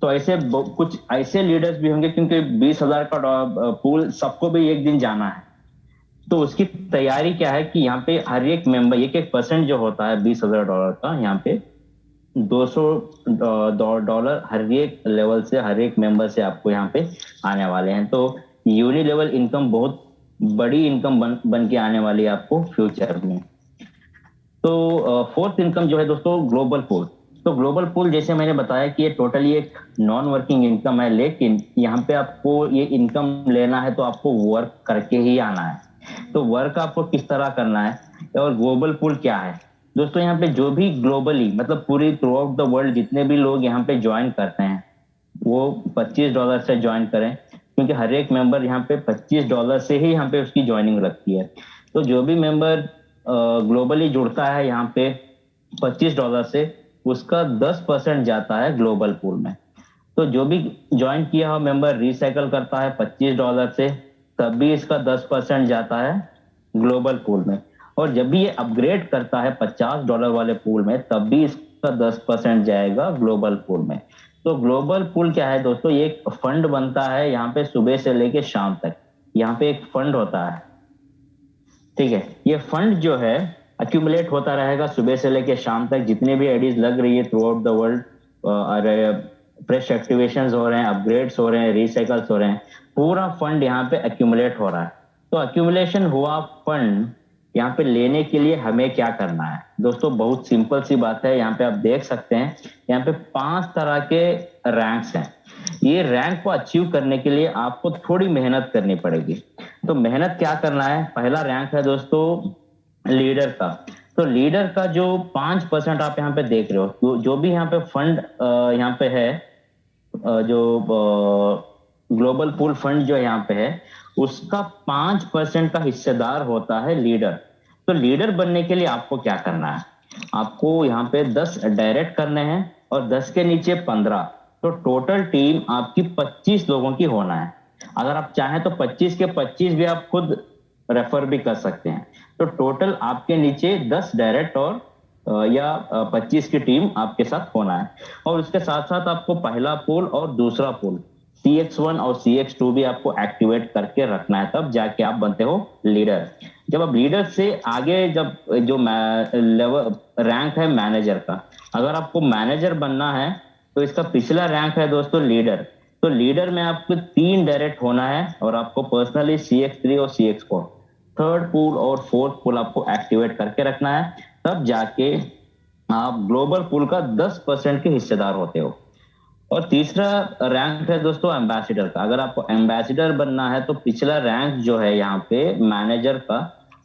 तो ऐसे कुछ ऐसे लीडर्स भी होंगे, क्योंकि 20,000 का पूल सबको भी एक दिन जाना है। तो उसकी तैयारी क्या है कि यहाँ पे हर एक मेंबर 1-1% जो होता है $20,000 का, यहाँ पे $200 हर एक लेवल से, हर एक मेंबर से आपको यहाँ पे आने वाले हैं। तो यूनि लेवल इनकम बहुत बड़ी इनकम बन के आने वाली है आपको फ्यूचर में। तो फोर्थ इनकम जो है दोस्तों, ग्लोबल पूल। तो ग्लोबल पूल जैसे मैंने बताया कि ये टोटली एक नॉन वर्किंग इनकम है, लेकिन यहाँ पे आपको ये इनकम लेना है तो आपको वर्क करके ही आना है। तो वर्क आपको किस तरह करना है और ग्लोबल पूल क्या है दोस्तों, यहाँ पे जो भी ग्लोबली मतलब पूरी थ्रू आउट द वर्ल्ड जितने भी लोग यहाँ पे ज्वाइन करते हैं वो $25 से ज्वाइन करें, क्योंकि हर एक मेंबर यहाँ पे $25 से ही यहाँ पे उसकी ज्वाइनिंग लगती है। तो जो भी मेंबर ग्लोबली जुड़ता है यहाँ पे $25 से, उसका 10% जाता है ग्लोबल पूल में। तो जो भी ज्वाइन किया हुआ मेंबर रिसाइकल करता है $25 से, तब भी इसका 10% जाता है ग्लोबल पूल में। और जब भी ये अपग्रेड करता है $50 वाले पूल में, तब भी इसका 10% जाएगा ग्लोबल पूल में। तो ग्लोबल पूल क्या है दोस्तों, ये एक फंड बनता है यहाँ पे सुबह से लेके शाम तक। यहाँ पे एक फंड होता है, ठीक है। ये फंड जो है अक्यूमुलेट होता रहेगा सुबह से लेके शाम तक, जितने भी आईडीज लग रही है थ्रू आउट द वर्ल्ड, और फ्रेश एक्टिवेशंस हो रहे हैं, अपग्रेड्स हो रहे हैं, रिसाइकल्स हो रहे हैं, पूरा फंड यहाँ पे अक्यूमुलेट हो रहा है। तो अक्यूमुलेशन हुआ फंड यहाँ पे लेने के लिए हमें क्या करना है दोस्तों, बहुत सिंपल सी बात है। यहाँ पे आप देख सकते हैं, यहाँ पे 5 तरह के रैंक्स हैं। ये रैंक को अचीव करने के लिए आपको थोड़ी मेहनत करनी पड़ेगी। तो मेहनत क्या करना है, पहला रैंक है दोस्तों लीडर का। तो लीडर का जो 5% आप यहाँ पे देख रहे हो, जो भी यहाँ पे फंड यहाँ पे है, जो ग्लोबल पूल फंड जो यहाँ पे है, उसका 5% का हिस्सेदार होता है लीडर। तो लीडर बनने के लिए आपको क्या करना है, आपको यहाँ पे 10 डायरेक्ट करने हैं और 10 के नीचे 15। तो टोटल टीम आपकी 25 लोगों की होना है। अगर आप चाहें तो 25 के 25 भी आप खुद रेफर भी कर सकते हैं। तो टोटल आपके नीचे 10 डायरेक्ट और या 25 की टीम आपके साथ होना है। और उसके साथ साथ आपको पहला पूल और दूसरा पूल CX1 और CX2 भी आपको एक्टिवेट करके रखना है, तब जाके आप बनते हो लीडर। जब आप लीडर से आगे, जब जो लेवल रैंक है मैनेजर का, अगर आपको मैनेजर बनना है तो इसका पिछला रैंक है दोस्तों लीडर। तो लीडर में आपको 3 डायरेक्ट होना है और आपको पर्सनली CX3 और CX4 थर्ड पूल और फोर्थ पूल आपको एक्टिवेट करके रखना है, तब जाके आप ग्लोबल पूल का 10% के हिस्सेदार होते हो। और तीसरा रैंक है दोस्तों एम्बेसडर का। अगर आपको एम्बेसडर बनना है तो पिछला रैंक जो है यहाँ पे मैनेजर का,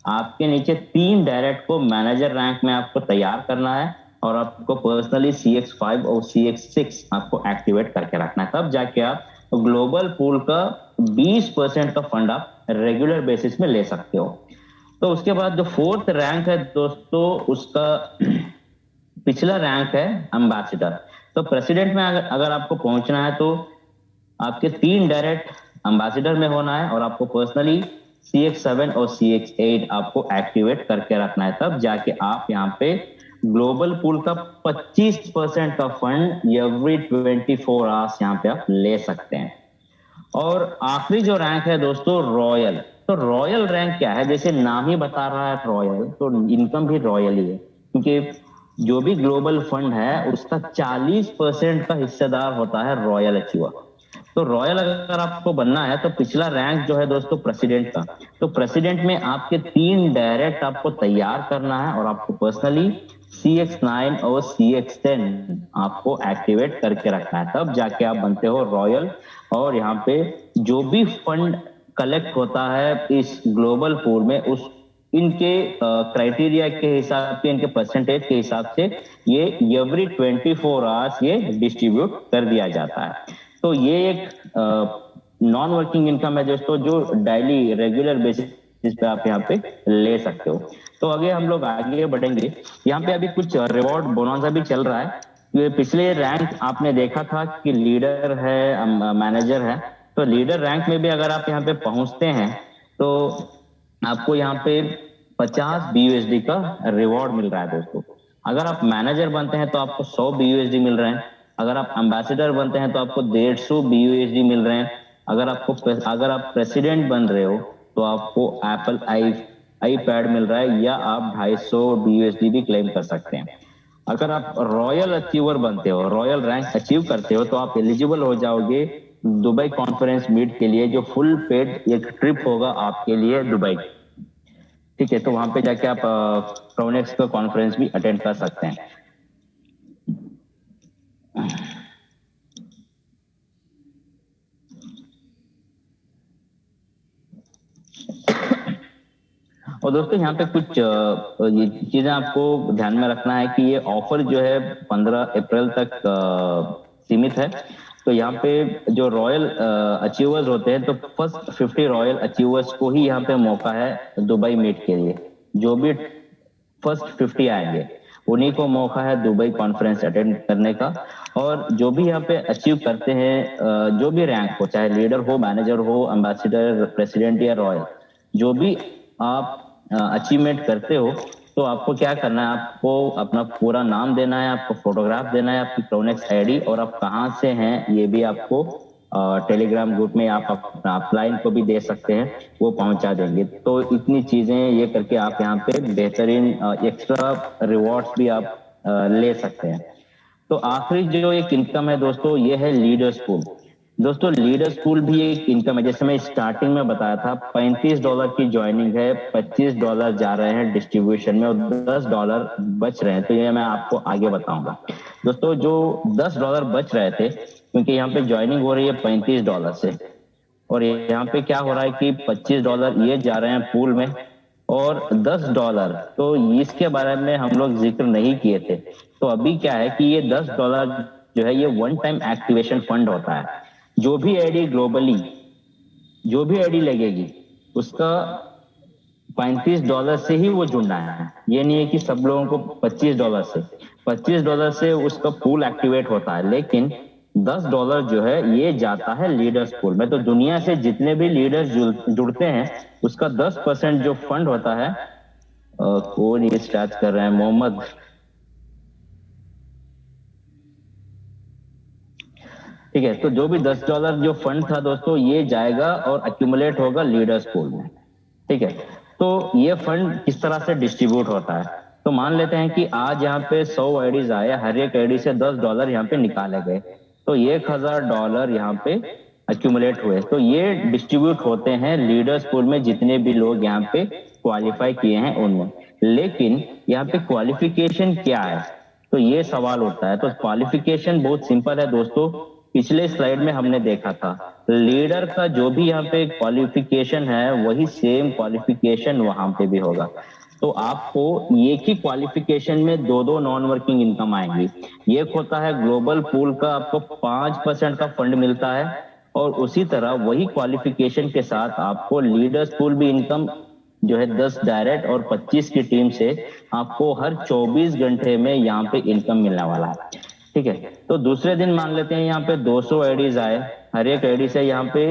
आपके नीचे 3 डायरेक्ट को मैनेजर रैंक में आपको तैयार करना है, और आपको पर्सनली CX5 और CX6 आपको एक्टिवेट करके रखना है, तब जाके आप ग्लोबल पूल का 20% का फंड आप रेगुलर बेसिस में ले सकते हो। तो उसके बाद जो फोर्थ रैंक है दोस्तों, उसका पिछला रैंक है एम्बेसडर। तो प्रेसिडेंट में अगर आपको पहुंचना है तो आपके 3 डायरेक्ट एम्बेसडर में होना है, और आपको पर्सनली CX7 और CX8 आपको एक्टिवेट करके रखना है, तब जाके आप यहाँ पे ग्लोबल पूल का 25% का फंड एवरी 24 आवर्स यहाँ पे आप ले सकते हैं। और आखिरी जो रैंक है दोस्तों रॉयल। तो रॉयल रैंक क्या है, जैसे नाम ही बता रहा है रॉयल, तो इनकम भी रॉयल ही है, क्योंकि जो भी ग्लोबल फंड है उसका 40% का हिस्सेदार होता है रॉयल अचीवर। तो रॉयल अगर आपको बनना है तो पिछला रैंक जो है दोस्तों प्रेसिडेंट का, तो प्रेसिडेंट में आपके 3 डायरेक्ट आपको तैयार करना है, और आपको पर्सनली CX9 और CX10 आपको एक्टिवेट करके रखना है, तब जाके आप बनते हो रॉयल। और यहाँ पे जो भी फंड कलेक्ट होता है इस ग्लोबल पूल में, उस इनके क्राइटेरिया के हिसाब से, इनके परसेंटेज के हिसाब से ये एवरी 24 आवर्स ये डिस्ट्रीब्यूट कर दिया जाता है। तो ये एक नॉन वर्किंग इनकम है दोस्तों, जो डेली रेगुलर बेसिस पे आप यहाँ पे ले सकते हो। तो आगे हम लोग आगे बढ़ेंगे। यहाँ पे अभी कुछ रिवॉर्ड बोनस भी चल रहा है। ये पिछले रैंक आपने देखा था कि लीडर है, मैनेजर है, तो लीडर रैंक में भी अगर आप यहाँ पे पहुंचते हैं तो आपको यहाँ पे 50 BUSD का रिवॉर्ड मिल रहा है दोस्तों। अगर आप मैनेजर बनते हैं तो आपको 100 BUSD मिल रहे हैं। अगर आप एम्बेसडर बनते हैं तो आपको 150 BUSD मिल रहे हैं। अगर आप प्रेसिडेंट बन रहे हो तो आपको एप्पल आई पैड मिल रहा है, या आप 250 BUSD भी क्लेम कर सकते हैं। अगर आप रॉयल अचीवर बनते हो, रॉयल रैंक अचीव करते हो, तो आप एलिजिबल हो जाओगे दुबई कॉन्फ्रेंस मीट के लिए, जो फुल पेड एक ट्रिप होगा आपके लिए दुबई। ठीक है, तो वहां पे जाके आप क्राउनेक्स का कॉन्फ्रेंस भी अटेंड कर सकते हैं। और दोस्तों यहाँ पे कुछ ये चीजें आपको ध्यान में रखना है कि ये ऑफर जो है 15 अप्रैल तक सीमित है। तो यहाँ पे जो रॉयल अचीवर्स होते हैं, तो फर्स्ट 50 रॉयल अचीवर्स को ही यहाँ पे मौका है दुबई मीट के लिए। जो भी फर्स्ट 50 आएंगे उन्हीं को मौका है दुबई कॉन्फ्रेंस अटेंड करने का। और जो भी यहाँ पे अचीव करते हैं जो भी रैंक हो, चाहे लीडर हो, मैनेजर हो, एम्बेसडर, प्रेसिडेंट या रॉयल, जो भी आप अचीवमेंट करते हो, तो आपको क्या करना है, आपको अपना पूरा नाम देना है, आपको फोटोग्राफ देना है, आपकी क्रोनेक्स आईडी, और आप कहाँ से हैं ये भी आपको टेलीग्राम ग्रुप में आप अपना अपलाइन को भी दे सकते हैं, वो पहुंचा देंगे। तो इतनी चीजें ये करके आप यहाँ पे बेहतरीन एक्स्ट्रा रिवॉर्ड्स भी आप ले सकते हैं। तो आखिरी जो एक इनकम है दोस्तों, ये है लीडर्स पूल। दोस्तों लीडर्स पूल भी एक इनकम है, जैसे मैं स्टार्टिंग में बताया था, $35 की ज्वाइनिंग है, $25 जा रहे हैं डिस्ट्रीब्यूशन में, और $10 बच रहे हैं। तो ये मैं आपको आगे बताऊंगा दोस्तों। जो $10 बच रहे थे, क्योंकि यहाँ पे ज्वाइनिंग हो रही है $35 से, और यहाँ पे क्या हो रहा है कि $25 ये जा रहे हैं पूल में, और $10 तो इसके बारे में हम लोग जिक्र नहीं किए थे। तो अभी क्या है कि ये $10 जो है ये वन टाइम एक्टिवेशन फंड होता है। जो भी आईडी ग्लोबली, जो भी आईडी लगेगी उसका $35 से ही वो जुड़ना है। ये नहीं है कि सब लोगों को $25 से उसका पूल एक्टिवेट होता है, लेकिन $10 जो है ये जाता है लीडर्स पूल में। तो दुनिया से जितने भी लीडर्स जुड़ते हैं उसका 10% जो फंड होता है, कौन ये स्टार्ट कर रहे हैं, मोहम्मद। ठीक है, तो जो भी $10 जो फंड था दोस्तों, ये जाएगा और एक्यूमुलेट होगा लीडर्स पूल में। ठीक है, तो ये फंड किस तरह से डिस्ट्रीब्यूट होता है, तो मान लेते हैं कि आज यहाँ पे 100 आईडीज आए, हर एक आईडी से $10 यहाँ पे निकाले गए, तो $1000 यहाँ पे एक्यूमुलेट हुए। तो ये डिस्ट्रीब्यूट होते हैं लीडर्स पूल में, जितने भी लोग यहाँ पे क्वालिफाई किए हैं उनमें। लेकिन यहाँ पे क्वालिफिकेशन क्या है, तो ये सवाल उठता है। तो क्वालिफिकेशन बहुत सिंपल है दोस्तों, पिछले स्लाइड में हमने देखा था, लीडर का जो भी यहाँ पे क्वालिफिकेशन है वही सेम क्वालिफिकेशन वहां पे भी होगा। तो आपको एक ही क्वालिफिकेशन में दो दो नॉन वर्किंग इनकम आएंगी। एक होता है ग्लोबल पूल का, आपको 5% का फंड मिलता है, और उसी तरह वही क्वालिफिकेशन के साथ आपको लीडर्स पूल भी इनकम जो है 10 डायरेक्ट और 25 की टीम से आपको हर 24 घंटे में यहाँ पे इनकम मिलने वाला है। ठीक है, तो दूसरे दिन मान लेते हैं यहाँ पे 200 आईडीज आए, हर एक आईडी से यहाँ पे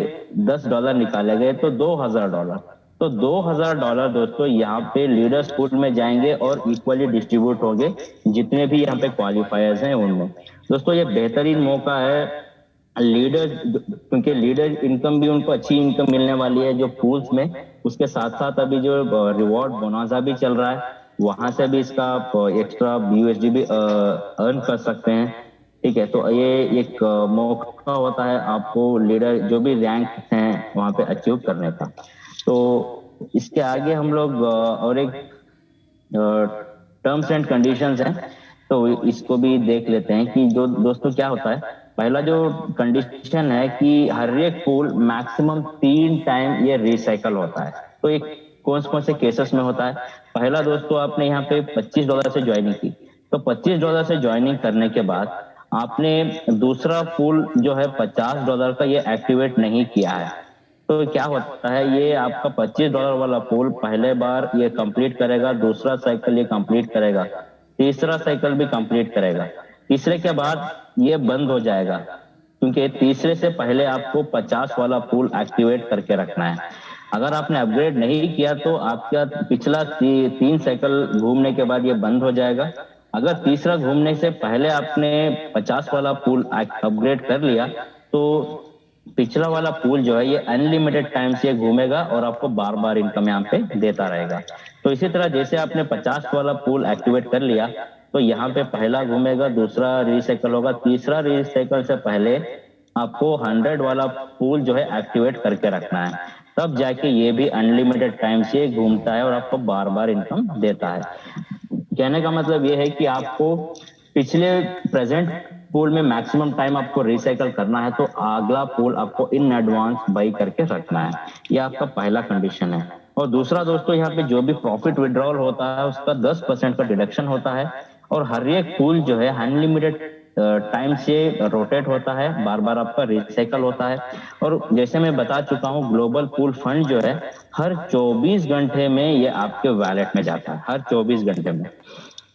$10 निकाले गए, तो $2000। तो $2000 दोस्तों यहाँ पे लीडर्स पूल में जाएंगे और इक्वली डिस्ट्रीब्यूट होंगे जितने भी यहाँ पे क्वालिफायर्स हैं उनमें। दोस्तों ये बेहतरीन मौका है लीडर, क्योंकि लीडर इनकम भी उनको अच्छी इनकम मिलने वाली है जो पूल्स में, उसके साथ साथ अभी जो रिवॉर्ड बोनासा भी चल रहा है वहां से भी इसका एक्स्ट्रा यूएसडी भी अर्न कर सकते हैं। ठीक है, तो ये एक मौका होता है आपको लीडर जो भी रैंक हैं वहां पे अचीव करने का। तो इसके आगे हम लोग और एक टर्म्स एंड कंडीशंस हैं, तो इसको भी देख लेते हैं कि जो दोस्तों क्या होता है। पहला जो कंडीशन है कि हर एक पूल मैक्सिमम 3 टाइम ये रिसाइकल होता है। तो एक कौन कौन से केसेस में होता है? पहला दोस्तों आपने यहाँ पे $25 से ज्वाइनिंग की, तो $25 से ज्वाइनिंग करने के बाद आपने दूसरा पूल जो है $50 का ये एक्टिवेट नहीं किया है, तो क्या होता है ये आपका $25 वाला पूल पहले बार ये कंप्लीट करेगा, दूसरा साइकिल ये कंप्लीट करेगा, तीसरा साइकिल भी कंप्लीट करेगा, तीसरे के बाद ये बंद हो जाएगा, क्योंकि तीसरे से पहले आपको 50 वाला पूल एक्टिवेट करके रखना है। अगर आपने अपग्रेड नहीं किया तो आपका पिछला 3 साइकिल घूमने के बाद ये बंद हो जाएगा। अगर तीसरा घूमने से पहले आपने 50 वाला पूल अपग्रेड कर लिया तो पिछला वाला पूल जो है ये अनलिमिटेड टाइम से घूमेगा और आपको बार बार इनकम यहाँ पे देता रहेगा। तो इसी तरह जैसे आपने 50 वाला पूल एक्टिवेट कर लिया तो यहाँ पे पहला घूमेगा, दूसरा रिसाइकल होगा, तीसरा रिसाइकल से पहले आपको 100 वाला पूल जो है एक्टिवेट करके रखना है, तब जाके ये भी अनलिमिटेड टाइम से घूमता है और आपको बार बार इनकम देता है। कहने का मतलब ये है कि आपको पिछले प्रेजेंट पूल में मैक्सिमम टाइम आपको रिसाइकल करना है, तो अगला पूल आपको इन एडवांस बाई करके रखना है। ये आपका पहला कंडीशन है। और दूसरा दोस्तों यहाँ पे जो भी प्रॉफिट विड्रॉल होता है उसका 10% का डिडक्शन होता है, और हर एक पूल जो है अनलिमिटेड टाइम से रोटेट होता है, बार बार आपका रिसाइकल होता है। और जैसे मैं बता चुका हूँ ग्लोबल पूल फंड जो है हर 24 घंटे में ये आपके वैलेट में जाता है, हर 24 घंटे में।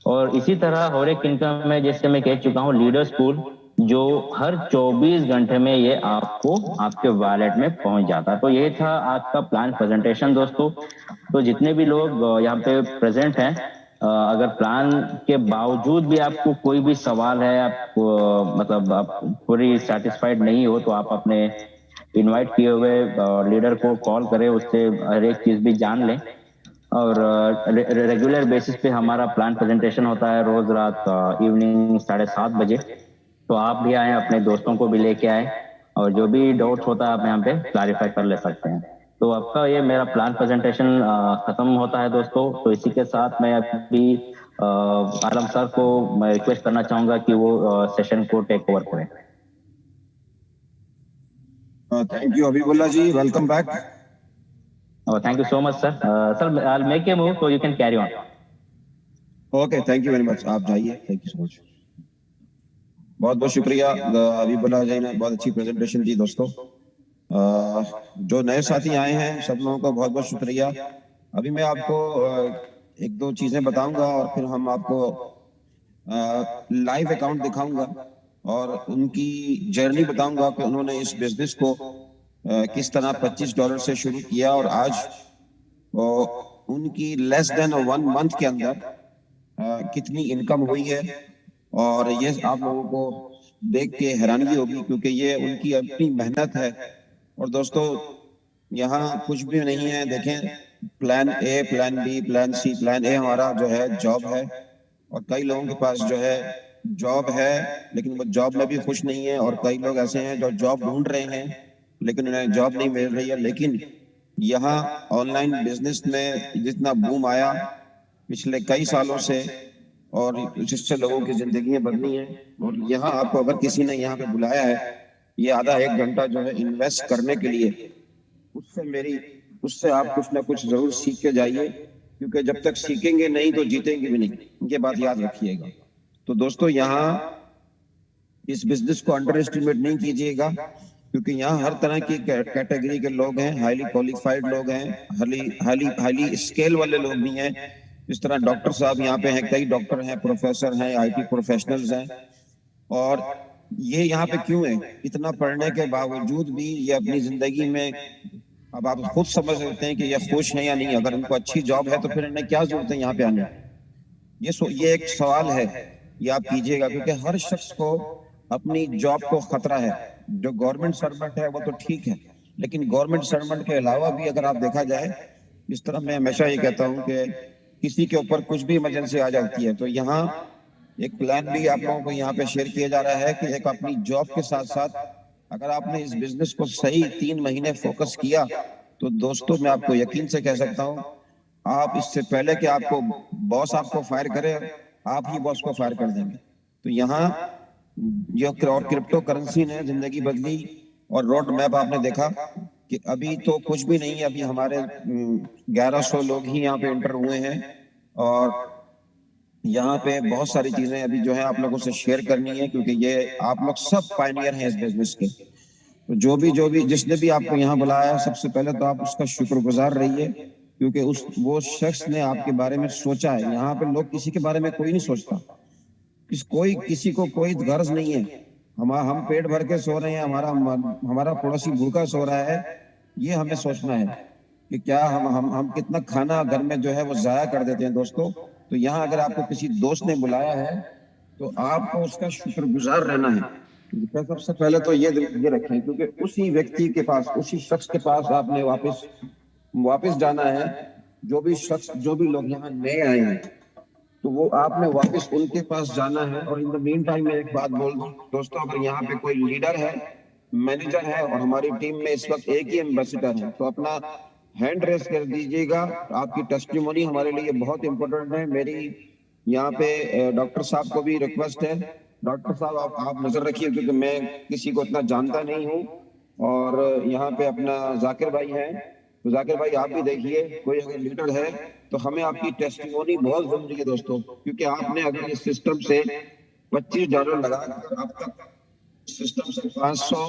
और इसी तरह और एक इनकम में जैसे मैं कह चुका हूँ लीडर्स पूल, जो हर 24 घंटे में ये आपको आपके वॉलेट में पहुंच जाता है। तो ये था आज का प्लान प्रेजेंटेशन दोस्तों। तो जितने भी लोग यहाँ पे प्रेजेंट हैं, अगर प्लान के बावजूद भी आपको कोई भी सवाल है, आपको मतलब आप पूरी सेटिस्फाइड नहीं हो, तो आप अपने इनवाइट किए हुए लीडर को कॉल करें, उससे हर एक चीज भी जान लें। और रेगुलर बेसिस पे हमारा प्लान प्रेजेंटेशन होता है रोज रात इवनिंग 7:30 बजे। तो आप भी आए, अपने दोस्तों को भी लेके आए, और जो भी डाउट्स होता है आप यहाँ पे क्लैरिफाई कर ले सकते हैं। तो आपका ये मेरा प्लान प्रेजेंटेशन खत्म होता है दोस्तों। तो इसी के साथ मैं अभी आलम सर को मैं रिक्वेस्ट करना चाहूंगा कि वो सेशन को टेक ओवर करें। Thank you Habibullah ji, welcome back. Thank you so much sir. Sir I will make a move so you can carry on. Okay, thank you very much, आप जाइए। थैंक यू सो मच, बहुत बहुत शुक्रिया हबीबुल्ला जी ने बहुत अच्छी presentation दी दोस्तों। जो नए साथी आए हैं सब लोगों का बहुत बहुत शुक्रिया। अभी मैं आपको एक दो चीजें बताऊंगा और फिर हम आपको लाइव अकाउंट दिखाऊंगा और उनकी जर्नी बताऊंगा कि उन्होंने इस बिजनेस को किस तरह $25 से शुरू किया और आज उनकी लेस देन 1 मंथ के अंदर कितनी इनकम हुई है। और ये आप लोगों को देख के हैरानगी होगी क्योंकि ये उनकी अपनी मेहनत है। और दोस्तों यहाँ कुछ भी नहीं है, देखें, plan A, plan B, plan C. Plan A हमारा जो है जॉब है, और कई लोगों के पास जो है जॉब है लेकिन वो जॉब में भी खुश नहीं है, और कई लोग ऐसे हैं जो जॉब ढूंढ रहे हैं लेकिन उन्हें जॉब नहीं मिल रही है। लेकिन यहाँ ऑनलाइन बिजनेस में जितना बूम आया पिछले कई सालों से, और जिससे लोगों की जिंदगियां बदली हैं, और यहाँ आपको अगर किसी ने यहाँ पे बुलाया है ये आधा एक घंटा जो है इन्वेस्ट करने के लिए, उससे आप कुछ ना कुछ जरूर सीख के जाइए, क्योंकि जब तक सीखेंगे नहीं तो जीतेंगे भी नहीं, ये बात याद रखिएगा। तो दोस्तों यहाँ इस बिजनेस को अंडर एस्टिमेट नहीं कीजिएगा, क्योंकि यहाँ हर तरह की कैटेगरी के लोग हैं, हाईली क्वालिफाइड लोग हैं, हाईली हाईली हाईली स्केल वाले लोग भी हैं। इस तरह डॉक्टर साहब यहाँ पे हैं, कई डॉक्टर हैं, प्रोफेसर हैं, आईटी प्रोफेशनल्स हैं। और ये यहाँ पे क्यों है, इतना पढ़ने के बावजूद भी ये अपनी जिंदगी में, अब आप खुद समझ सकते हैं कि ये खुश है या नहीं। अगर उनको अच्छी जॉब है तो फिर इन्हें क्या जरूरत है यहाँ पे आने। ये एक सवाल है, ये आप कीजिएगा, क्योंकि हर शख्स को अपनी जॉब को खतरा है। जो गवर्नमेंट सर्वेंट है वो तो ठीक है, लेकिन गवर्नमेंट सर्वेंट के अलावा भी अगर आप देखा जाए, इस तरह मैं हमेशा ये कहता हूँ कि किसी के ऊपर कुछ भी इमरजेंसी आ जाती है, तो यहाँ एक प्लान भी आप लोगों को यहाँ पे शेयर किया जा रहा है कि एक अपनी जॉब के साथ साथ अगर आपने इस बिजनेस को सही 3 महीने फोकस किया, तो दोस्तों मैं आपको यकीन से कह सकता हूँ, आप इससे पहले कि आपको बॉस आपको फायर करे, आप ही बॉस को फायर कर देंगे। तो यहाँ जो और क्रिप्टो करेंसी ने जिंदगी बदली, और रोड मैप आपने देखा कि अभी तो कुछ भी नहीं है, अभी हमारे 1100 लोग ही यहाँ पे एंटर हुए हैं। और यहाँ पे बहुत सारी चीजें अभी जो है आप लोगों से शेयर करनी है, क्योंकि ये आप लोग सब पायनियर हैं इस बिजनेस के। तो जो भी जिसने भी आपको यहाँ बुलाया, सबसे पहले तो आप उसका शुक्रगुजार रहिए, क्योंकि वो शख्स ने आपके बारे में सोचा है। यहाँ पे लोग किसी के बारे में कोई नहीं सोचता, किसी को कोई गर्ज नहीं है। हम पेट भर के सो रहे हैं, हमारा पड़ोसी भूखा सो रहा है, ये हमें सोचना है कि क्या हम कितना खाना घर में जो है वो जाया कर देते हैं दोस्तों। तो यहाँ अगर आपको किसी दोस्त ने बुलाया है तो आपको उसका शुक्रगुजार रहना है। सबसे पहले तो ये रखें, क्योंकि उसी व्यक्ति के पास, उसी शख्स के पास आपने वापस जाना है। जो भी लोग यहाँ नए आए हैं, तो वो आपने वापस उनके पास जाना है। और इन द मीन टाइम मैं एक बात बोल दूं दोस्तों, अगर यहाँ पे कोई लीडर है, मैनेजर है, और हमारी टीम में इस वक्त एक ही एम्बेसडर है, तो अपना हैंड रेस कर दीजिएगा। आपकी टेस्टिमोनी हमारे लिए बहुत इंपॉर्टेंट है। मेरी यहाँ पे डॉक्टर साहब को भी रिक्वेस्ट है, डॉक्टर साहब आप नजर रखिए, क्योंकि मैं किसी को इतना जानता नहीं हूँ। और यहाँ पे अपना जाकिर भाई है, तो जाकिर भाई आप भी देखिए, कोई अगर लीडर है तो हमें आपकी टेस्टिमोनी बहुत जरूरी है दोस्तों, क्योंकि आपने अगर इस सिस्टम से $25 लगा, अगर आप तक सिस्टम से 500,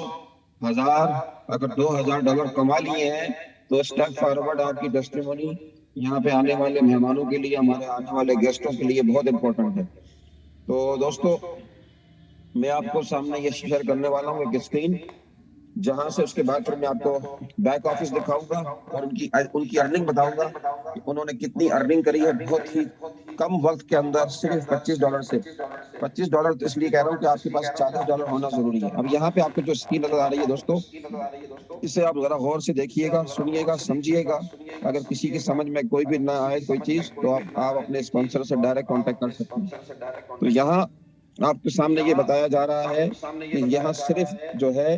1000, अगर $2000 कमा लिए हैं, तो स्टेप फॉरवर्ड आपकी टेस्टिमोनी यहाँ पे आने वाले मेहमानों के लिए, हमारे आने वाले गेस्टों के लिए बहुत इंपॉर्टेंट है। तो दोस्तों मैं आपको सामने ये शेयर करने वाला हूँ एक स्क्रीन, जहां से उसके बाद फिर मैं आपको बैक ऑफिस दिखाऊंगा और उनकी अर्निंग बताऊंगा कि उन्होंने कितनी अर्निंग करी है बहुत ही कम वक्त के अंदर, सिर्फ $25 से। $25 तो इसलिए कह रहा हूँ कि आपके पास $40 होना जरूरी है। अब यहाँ पे आपको जो स्क्रीन नजर आ रही है दोस्तों, इसे आप जरा गौर से देखिएगा, सुनिएगा, समझिएगा। अगर किसी की समझ में कोई भी ना आए कोई चीज, तो आप अपने स्पॉन्सर से डायरेक्ट कांटेक्ट कर सकते हैं। तो यहाँ आपके सामने ये बताया जा रहा है कि यहाँ सिर्फ जो है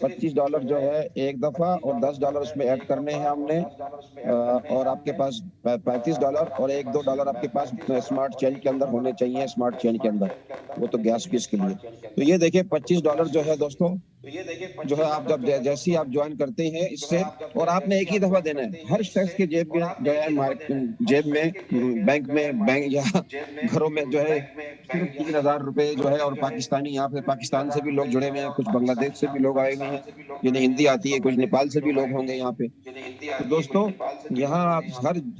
$25 जो है एक दफा, और $10 उसमें ऐड करने हैं हमने। और आपके पास $35 और $1-2 आपके पास स्मार्ट चेन के अंदर होने चाहिए, स्मार्ट चेन के अंदर, वो तो गैस फीस के लिए। तो ये देखिए $25 जो है दोस्तों, जो है आप जब जैसे ही आप ज्वाइन करते हैं इससे, और आपने एक ही दफा देना है। हर शख्स के जेब में जो है, जेब में, बैंक या घरों में जो है सिर्फ $3000 जो है। और पाकिस्तानी, यहाँ पे पाकिस्तान से भी लोग जुड़े हुए हैं, कुछ बांग्लादेश से भी लोग आए हुए हैं, जिन्हें हिंदी आती है, कुछ नेपाल से भी लोग होंगे यहाँ पे। तो दोस्तों यहाँ आप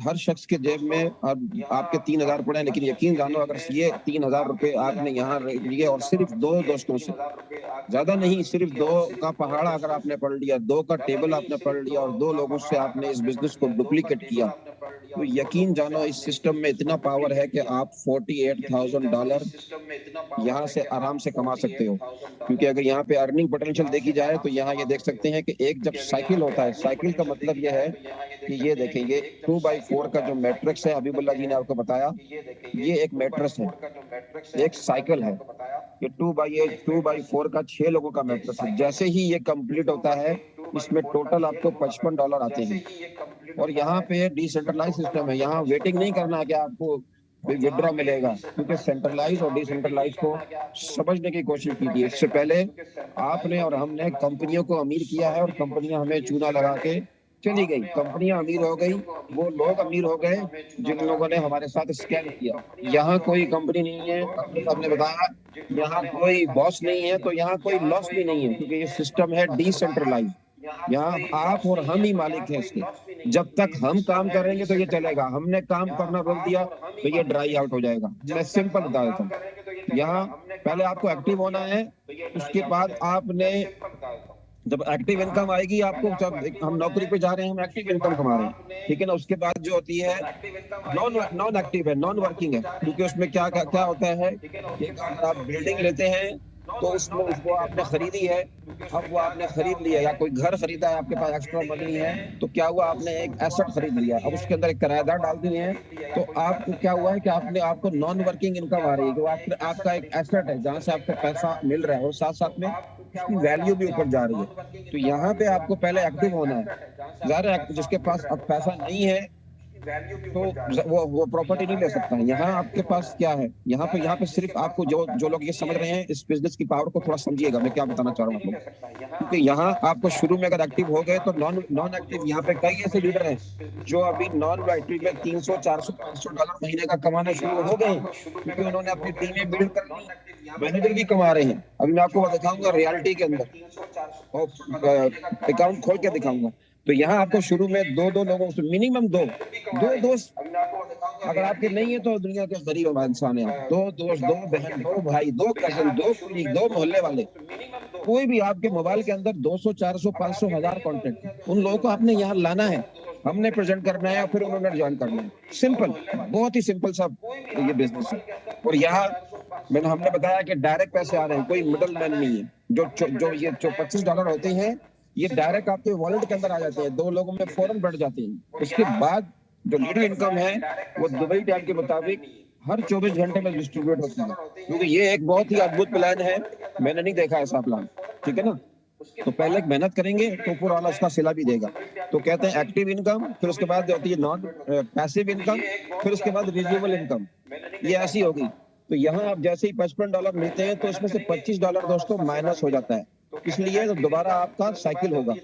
हर शख्स के जेब में आपके 3000 पड़े, लेकिन यकीन जानो, अगर ये $3000 आपने यहाँ लिए और सिर्फ 2 दोस्तों से, ज्यादा नहीं, सिर्फ 2 का पहाड़ा अगर आपने पढ़ लिया, 2 का टेबल आपने पढ़ लिया, और 2 लोगों से आपने इस बिजनेस को डुप्लीकेट किया, तो यकीन जानो इस सिस्टम में इतना पावर है कि आप $48,000 यहाँ से आराम से कमा सकते हो। क्योंकि अगर यहाँ पे अर्निंग पोटेंशियल देखी जाए, तो यहाँ ये देख सकते हैं कि एक जब साइकिल होता है, साइकिल का मतलब ये है कि ये देखें, ये 2x4 का जो मैट्रिक्स है, हबीबुल्ला जी ने आपको बताया, ये एक मैट्रिक्स है, एक साइकिल है। ये 2x4 का 6 लोगों का मैट्रिक्स है। जैसे ही ये कंप्लीट होता है, इसमें टोटल आपको $55 आते हैं। और यहाँ पे डिसेंट्रलाइज सिस्टम है, यहाँ वेटिंग नहीं करना है कि आपको विड्रॉ मिलेगा, क्योंकि सेंट्रलाइज और डिसेंट्रलाइज को समझने की कोशिश कीजिए। इससे पहले आपने और हमने कंपनियों को अमीर किया है और कंपनियां हमें चूना लगा के चली गई। कंपनियां अमीर हो गई, वो लोग अमीर हो गए जिन लोगों ने हमारे साथ स्कैम किया। यहाँ कोई कंपनी नहीं है, अपने साहब ने बताया, यहाँ कोई बॉस नहीं है, तो यहाँ कोई लॉस भी नहीं है, क्योंकि ये सिस्टम है डिसेंट्रलाइज। यहाँ आप और हम ही मालिक हैं इसके। जब तक हम काम करेंगे तो ये चलेगा, हमने काम करना रोक दिया तो ये ड्राई आउट हो जाएगा। मैं सिंपल बता देता हूँ। यहाँ पहले आपको एक्टिव होना है, उसके बाद आपने जब एक्टिव इनकम आएगी आपको, जब हम नौकरी पे जा रहे हैं हम एक्टिव इनकम कमा रहे हैं, ठीक है ना। उसके बाद जो होती है नॉन एक्टिव है, नॉन वर्किंग है, क्योंकि उसमें क्या क्या, क्या होता है कि अगर आप बिल्डिंग लेते हैं तो उसमें उसको आपने खरीदी है, अब वो आपने खरीद लिया, या कोई घर खरीदा है, आपके पास एक्स्ट्रा मनी है, तो क्या हुआ, आपने एक एसेट खरीद लिया, अब उसके अंदर एक किराएदार डाल दिए हैं, तो आपको क्या हुआ है कि आपने आपको नॉन वर्किंग इनकम आ रही है, जो आपका एक एसेट है जहां से आपको पैसा मिल रहा है, और साथ साथ में उसकी वैल्यू भी ऊपर जा रही है। तो यहाँ पे आपको पहले एक्टिव होना है। ज़्यादा जिसके पास अब पैसा नहीं है तो वो प्रॉपर्टी नहीं ले सकता है। यहाँ आपके पास क्या है, यहाँ पे सिर्फ आपको जो लोग ये समझ रहे हैं इस बिजनेस की पावर को थोड़ा समझिएगा, मैं क्या बताना चाह रहा हूँ आप लोग। क्योंकि यहाँ आपको शुरू में अगर एक्टिव हो गए तो नॉन एक्टिव, यहाँ पे कई ऐसे लीडर हैं जो अभी नॉन एक्टिव में 300 400 500 डॉलर महीने का कमाना शुरू हो गए, क्योंकि उन्होंने अपनी टीमें बिल्ड कर ली, मैनेजर भी कमा रहे हैं। अभी मैं आपको दिखाऊंगा रियलिटी के अंदर, अकाउंट खोल के दिखाऊंगा। तो यहाँ आपको शुरू में दो लोगों से मिनिमम दो दोस्त, अगर आपके नहीं है तो दुनिया के गरीब इंसान है आप, दो दोस्त, दो बहन, दो भाई, दो कजन, दो कुलीग, दो मोहल्ले वाले, कोई भी आपके मोबाइल के अंदर 200 400 500 1000 कॉन्टेक्ट, उन लोगों को आपने यहाँ लाना है, हमने प्रेजेंट करना है, फिर उन्होंने ज्वाइन करना है। सिंपल, बहुत ही सिंपल सा ये बिजनेस है। और यहाँ हमने बताया कि डायरेक्ट पैसे आ रहे हैं, कोई मिडल मैन नहीं है। जो ये जो $25 होते हैं ये डायरेक्ट आपके वॉलेट के अंदर आ जाते हैं, दो लोगों में फौरन बढ़ जाते हैं। उसके बाद जो लीडर इनकम है वो दुबई टाइम के मुताबिक हर 24 घंटे में डिस्ट्रीब्यूट होती है, क्योंकि ये एक बहुत ही अद्भुत प्लान है, मैंने नहीं देखा ऐसा प्लान, ठीक है ना। तो पहले मेहनत करेंगे तो ऊपर वाला उसका सिला भी देगा। तो कहते हैं एक्टिव इनकम, फिर उसके बाद होती है नॉन पैसिव इनकम, फिर उसके बाद रिन्यूएबल इनकम, ये ऐसी होगी। तो यहाँ आप जैसे ही $55 मिलते हैं तो इसमें से $25 दोस्तों माइनस हो जाता है, इसलिए तो दोबारा आपका साइकिल होगा,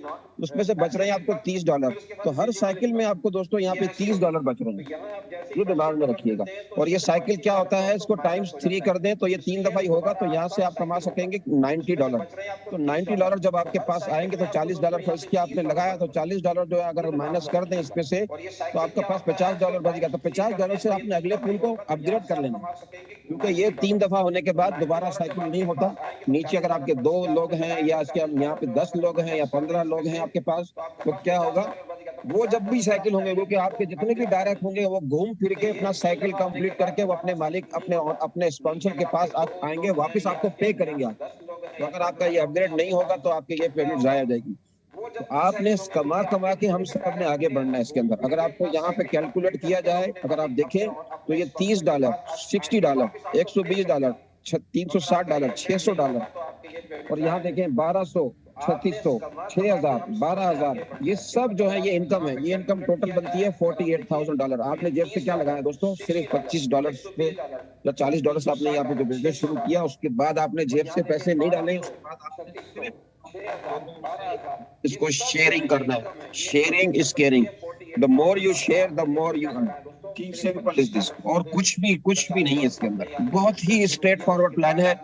उसमें से बच रहे हैं आपको $30। तो हर साइकिल में आपको दोस्तों यहाँ पे $30 बच रहे हैं, ये दिमाग में रखिएगा। और ये साइकिल क्या होता है, इसको टाइम्स 3 कर दें तो ये 3 दफा ही होगा, तो यहाँ से आप कमा सकेंगे $90। तो $90 जब आपके पास आएंगे तो $40 खर्च किया आपने लगाया, तो $40 जो है अगर माइनस कर दें इसमें से तो आपके पास $50 बचेगा। तो $50 से आपने अगले पूल को अपग्रेड कर लेना, क्योंकि ये 3 दफा होने के बाद दोबारा साइकिल नहीं होता। नीचे अगर आपके 2 लोग हैं या इसके यहाँ पे 10 लोग हैं या 15 लोग हैं आपके पास, तो क्या होगा, वो जब भी साइकिल होंगे, वो कि आपके जितने भी डायरेक्ट होंगे वो घूम फिर के अपना साइकिल कंप्लीट करके वो अपने मालिक अपने स्पॉन्सर के पास आएंगे, वापस आपको पे करेंगे आप। तो अगर आपका ये अपग्रेड नहीं होगा तो आपकी ये पेमेंट जाया जाएगी। तो आपने कमा कमा के हम सब ने आगे बढ़ना है इसके अंदर। अगर आपको यहाँ पे कैलकुलेट किया जाए, अगर आप देखें तो ये $30, $60, $120, $360, $600, और यहाँ देखें 1200, 3600, 6000, 12000, ये सब जो है ये इनकम है। ये इनकम टोटल बनती है $48,000। आपने जेब से क्या लगाया दोस्तों, सिर्फ $25 से या $40 से आपने यहाँ पे जो बिजनेस शुरू किया, उसके बाद आपने जेब से पैसे नहीं डाले, उसके बाद आपने सिर्फ इसको शेयरिंग करना है। Sharing is caring, the more you share the more you earn, simple is this. और कुछ भी नहीं है इसके अंदर, बहुत ही स्ट्रेट फॉरवर्ड प्लान है।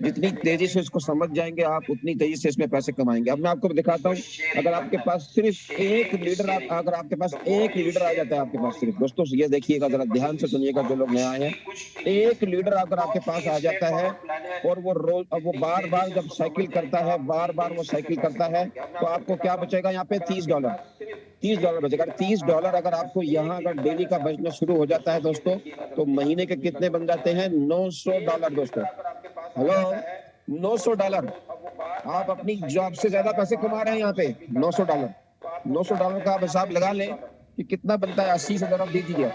जितनी तेजी से इसको समझ जाएंगे आप, उतनी तेजी से इसमें पैसे कमाएंगे। अब मैं आपको दिखाता हूँ, अगर आपके पास सिर्फ एक लीडर, अगर आपके पास एक लीडर आ जाता है आपके पास सिर्फ, दोस्तों ये देखिएगा, जरा ध्यान से सुनिएगा जो लोग नए आए हैं, एक लीडर अगर आपके पास आ जाता है और वो रोज, अब वो बार बार जब साइकिल करता है, बार बार वो साइकिल करता है, तो आपको क्या बचेगा यहाँ पे, $30 बचेगा। $30 अगर आपको यहाँ अगर डेली का बचना शुरू हो जाता है दोस्तों, तो महीने के कितने बन जाते हैं, $900 दोस्तों। हेलो, $900। आप अपनी जॉब से ज्यादा पैसे कमा रहे हैं यहाँ पे। $900 का आप हिसाब लगा लें कि कितना बनता है, 80 से जरा दीजिए।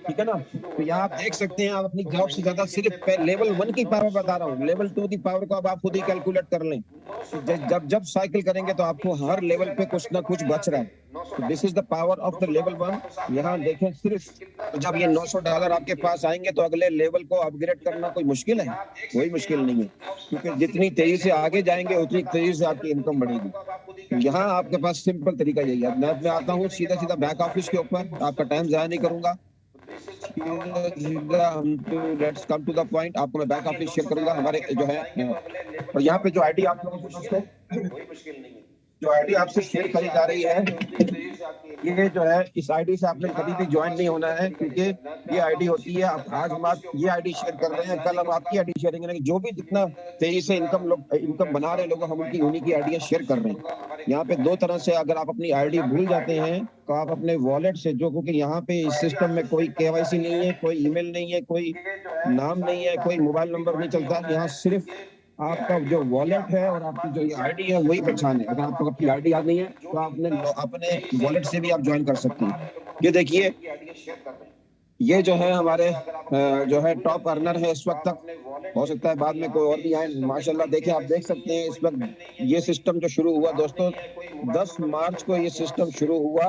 ठीक है ना। तो यहाँ आप देख सकते हैं, आप अपनी जॉब से ज्यादा सिर्फ लेवल 1 की पावर बता रहा हूँ, लेवल 2 की पावर को अब आप खुद ही कैलकुलेट कर लें। तो जब जब साइकिल करेंगे तो आपको हर लेवल पे कुछ ना कुछ बच रहा है। तो this is the power of the level 1। यहाँ देखें सिर्फ, तो जब ये $900 आपके पास आएंगे तो अगले लेवल को अपग्रेड करना कोई मुश्किल है? कोई मुश्किल नहीं है, क्योंकि जितनी तेजी से आगे जाएंगे उतनी तेजी से आपकी इनकम बढ़ेगी। तो यहाँ आपके पास सिंपल तरीका यही है। मैं आता हूँ सीधा सीधा बैक ऑफिस के ऊपर, आपका टाइम जाया नहीं करूंगा। Let's come to the point. आपको मैं बैक ऑफिस शेयर करूंगा हमारे जो है, और यहाँ पे जो आईडी आप लोगों को दोस्तों, जो आईडी आपसे शेयर करी जा रही है, ये जो है इस आईडी से आपने कभी भी ज्वाइन नहीं होना है, क्योंकि ये आईडी होती है, आज हम आप ये आईडी शेयर कर रहे हैं, कल हम आपकी आईडी शेयर करेंगे। जो भी जितना तेजी से इनकम बना रहे लोग, हम उन्हीं की आईडियां शेयर कर रहे हैं। यहाँ पे दो तरह से, अगर आप अपनी आईडी भूल जाते हैं तो आप अपने वॉलेट से, जो क्योंकि यहाँ पे इस सिस्टम में कोई केवाईसी नहीं है, कोई ईमेल नहीं है, कोई नाम नहीं है, कोई मोबाइल नंबर नहीं चलता। यहाँ सिर्फ आपका जो वॉलेट है और आपकी जो ये आईडी है वही पहचान है। अगर आपको अपनी आईडी याद नहीं है तो आपने अपने वॉलेट से भी आप ज्वाइन कर सकते हैं। ये देखिए, ये जो है हमारे जो है टॉप अर्नर है इस वक्त तक। हो सकता है बाद में कोई और भी आए, माशाल्लाह। देखिए, आप देख सकते हैं इस वक्त ये सिस्टम जो शुरू हुआ दोस्तों, 10 मार्च को ये सिस्टम शुरू हुआ,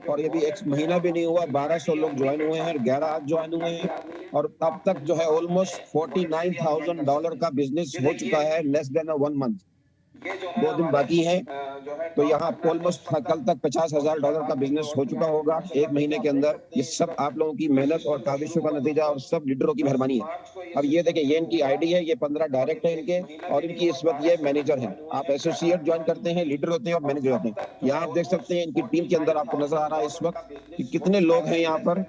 और ये भी एक महीना भी नहीं हुआ, 1200 लोग ज्वाइन हुए हैं, 11 आज ज्वाइन हुए हैं, और अब तक जो है ऑलमोस्ट $49,000 का बिजनेस हो चुका है, लेस देन 1 मंथ। 2 दिन बाकी है, तो यहाँ आपको ऑलमोस्ट कल तक $50,000 का बिजनेस हो चुका होगा 1 महीने के अंदर। ये सब आप लोगों की मेहनत और काविशों का नतीजा, और सब लीडरों की मेहरबानी है। अब ये देखें, ये इनकी आईडी है, ये 15 डायरेक्ट है इनके, और इनकी इस वक्त ये मैनेजर है। आप एसोसिएट ज्वाइन करते हैं, लीडर होते हैं और मैनेजर होते हैं। यहाँ आप देख सकते हैं इनकी टीम के अंदर आपको नजर आ रहा है इस वक्त कि कितने लोग हैं यहाँ पर।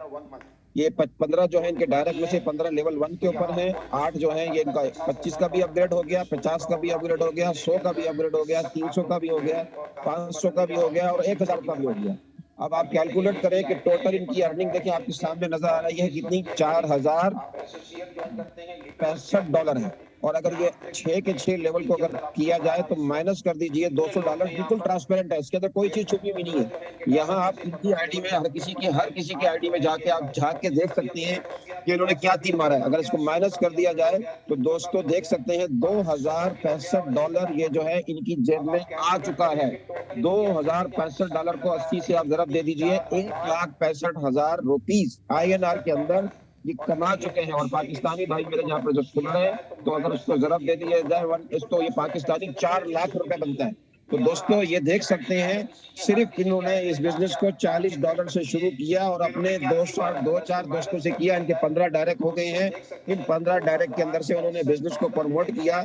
ये 15 जो है इनके डायरेक्ट में से 15 लेवल 1 के ऊपर हैं, 8 जो है ये इनका 25 का भी अपग्रेड हो गया, 50 का भी अपग्रेड हो गया, 100 का भी अपग्रेड हो गया, 300 का भी हो गया, 500 का भी हो गया, और 1000 का भी हो गया। अब आप कैलकुलेट करें कि टोटल इनकी अर्निंग देखिए आपके सामने नजर आ रही है कितनी, $4065 है। और अगर ये 6 के 6 लेवल को अगर किया जाए तो माइनस कर दीजिए $200, बिल्कुल ट्रांसपेरेंट है, इसके अंदर कोई चीज छुपी हुई नहीं है। यहाँ आप इनकी आईडी में हर किसी की आईडी में जाके आप झांक के देख सकते हैं कि इन्होंने क्या तीर मारा है। अगर इसको माइनस कर दिया जाए तो दोस्तों देख सकते हैं $2065 ये जो है इनकी जेब में आ चुका है। $2065 को 80 से आप जरा दे दीजिए, ₹1,65,000 INR के अंदर ये कमा चुके हैं। और पाकिस्तानी भाई मेरे यहाँ पर जो सुन रहे हैं, तो अगर उसको जरूरत दे दिया जाए तो ये पाकिस्तानी 4 लाख रुपए बनता है। तो दोस्तों ये देख सकते हैं, सिर्फ इन्होंने इस बिजनेस को $40 से शुरू किया और अपने 2-4 दोस्तों से किया। इनके 15 डायरेक्ट हो गए हैं। इन 15 डायरेक्ट के अंदर से उन्होंने बिजनेस को प्रमोट किया।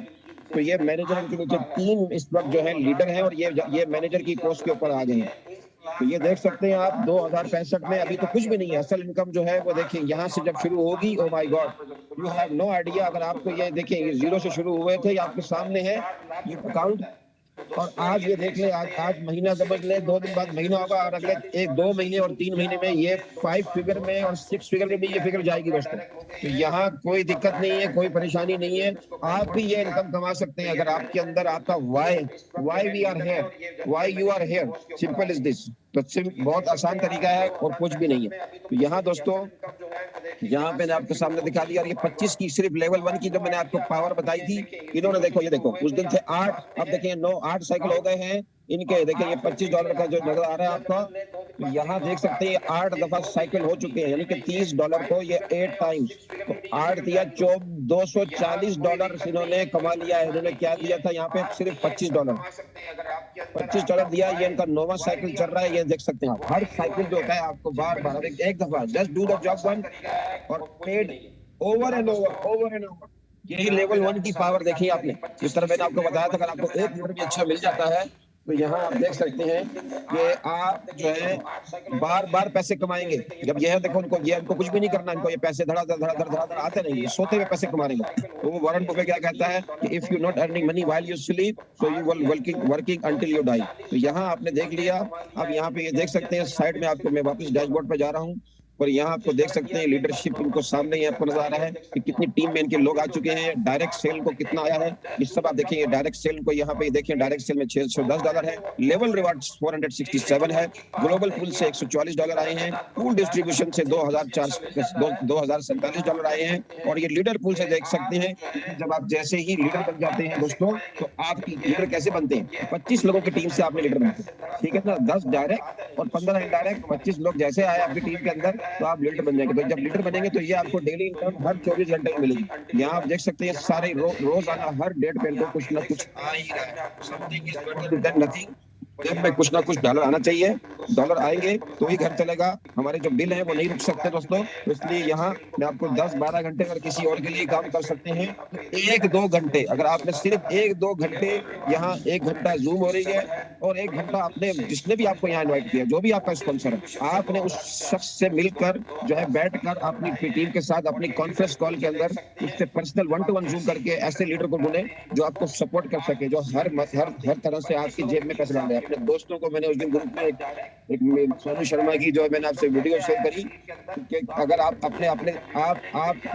तो ये मैनेजर, इनके नीचे 3 इस वक्त जो है लीडर हैं, और ये मैनेजर की पोस्ट के ऊपर आ गए हैं। तो ये देख सकते हैं आप 2065 में अभी तो कुछ भी नहीं है। असल इनकम जो है वो देखिए यहाँ से जब शुरू होगी, oh my God, you have no idea. अगर आपको ये देखिए, ये 0 से शुरू हुए थे, ये आपके सामने है ये अकाउंट, और आज ये देख ले, आज महीना समझ ले, 2 दिन बाद महीना होगा, और अगले 1-2 महीने और 3 महीने में ये 5 फिगर में और 6 फिगर में भी ये फिगर जाएगी दोस्तों। तो यहाँ कोई दिक्कत नहीं है, कोई परेशानी नहीं है, आप भी ये इनकम कमा सकते हैं अगर आपके अंदर आपका why we are here, why you are here, simple is this. तो बहुत आसान तरीका है और कुछ भी नहीं है। तो यहाँ दोस्तों, यहाँ मैंने आपके सामने दिखा दिया, ये 25 की सिर्फ लेवल 1 की जो मैंने आपको पावर बताई थी, इन्होंने देखो, ये देखो उस दिन थे 8, अब देखिए 8 साइकिल हो गए हैं इनके। देखिए ये $25 का जो नजर आ रहा है आपका, तो यहाँ देख सकते हैं 8 दफा साइकिल हो चुके हैं, यानी कि $30 को ये 8 टाइम्स, तो 8 दिया $240 इन्होंने कमा लिया है। इन्होंने क्या दिया था यहाँ पे, सिर्फ $25 दिया। ये इनका 9वां साइकिल चल रहा है। ये देख सकते हैं आप, हर साइकिल जो होता है आपको बार बार एक दफा just do the job one और पेड ओवर एंड ओवर। यही लेवल 1 की पावर देखी आपने। जिस तरह मैंने आपको बताया था, अगर आपको 1 मिनट भी अच्छा मिल जाता है तो यहाँ आप देख सकते हैं कि आप जो है बार बार पैसे कमाएंगे। जब यह देखो, उनको कुछ भी नहीं करना, इनको ये पैसे धड़ाधड़ आते नहीं, ये सोते हुए पैसे कमा रहेंगे। तो वो वॉरेन बफेट क्या कहता है कि if you not earning money while you sleep, so you will working until you die. तो यहाँ आपने देख लिया। अब यहाँ पे ये देख सकते हैं साइड में, आपको मैं वापस डैशबोर्ड पे जा रहा हूँ। और यहाँ आपको देख सकते हैं लीडरशिप इनको सामने यहाँ पर नजर आ रहा है कि कितनी टीम में इनके लोग आ चुके हैं, डायरेक्ट सेल को कितना आया है, इस सब आप देखेंगे। डायरेक्ट सेल को यहाँ पे देखिए, डायरेक्ट सेल में $610 है, लेवल रिवार्ड 467 है, ग्लोबल पूल से $144 आए हैं, पूल डिस्ट्रीब्यूशन से $2,47 आए हैं। और ये लीडर पूल से देख सकते हैं, जब आप जैसे ही लीडर बन जाते हैं दोस्तों, तो आपकी लीडर कैसे बनते हैं, 25 लोगों की टीम से आपने लीडर बनते हैं, ठीक है ना, 10 डायरेक्ट और 15 इनडायरेक्ट, 25 लोग जैसे आए आपकी टीम के अंदर, तो आप लीडर बन जाएंगे। तो जब लीडर बनेंगे तो ये आपको डेली इनकम हर 24 घंटे में मिलेगी। यहाँ आप देख सकते हैं सारे रोजाना हर डेट पे इनको कुछ ना कुछ आ ही रहा है, something is better than nothing. जेब में कुछ ना कुछ डॉलर आना चाहिए, डॉलर आएंगे तो ही घर चलेगा। हमारे जो बिल है वो नहीं रुक सकते दोस्तों, तो इसलिए यहाँ मैं आपको 10-12 घंटे अगर किसी और के लिए काम कर सकते हैं, 1-2 घंटे, अगर आपने सिर्फ 1-2 घंटे, यहाँ 1 घंटा जूम हो रही है और 1 घंटा आपने जिसने भी आपको यहाँ इन्वाइट किया, जो भी आपका स्पॉन्सर है, आपने उस शख्स से मिलकर जो है बैठकर अपनी टीम के साथ अपनी कॉन्फ्रेंस कॉल के अंदर उससे पर्सनल 1-to-1 जूम करके ऐसे लीडर को ढूंढे जो आपको सपोर्ट कर सके, जो हर तरह से आपकी जेब में पैसे डाल दे। अपने दोस्तों को मैंने उस दिन ग्रुप में एक सोनू शर्मा की जो मैंने आपसे वीडियो शेयर करी कि अगर आप अपने अपने आप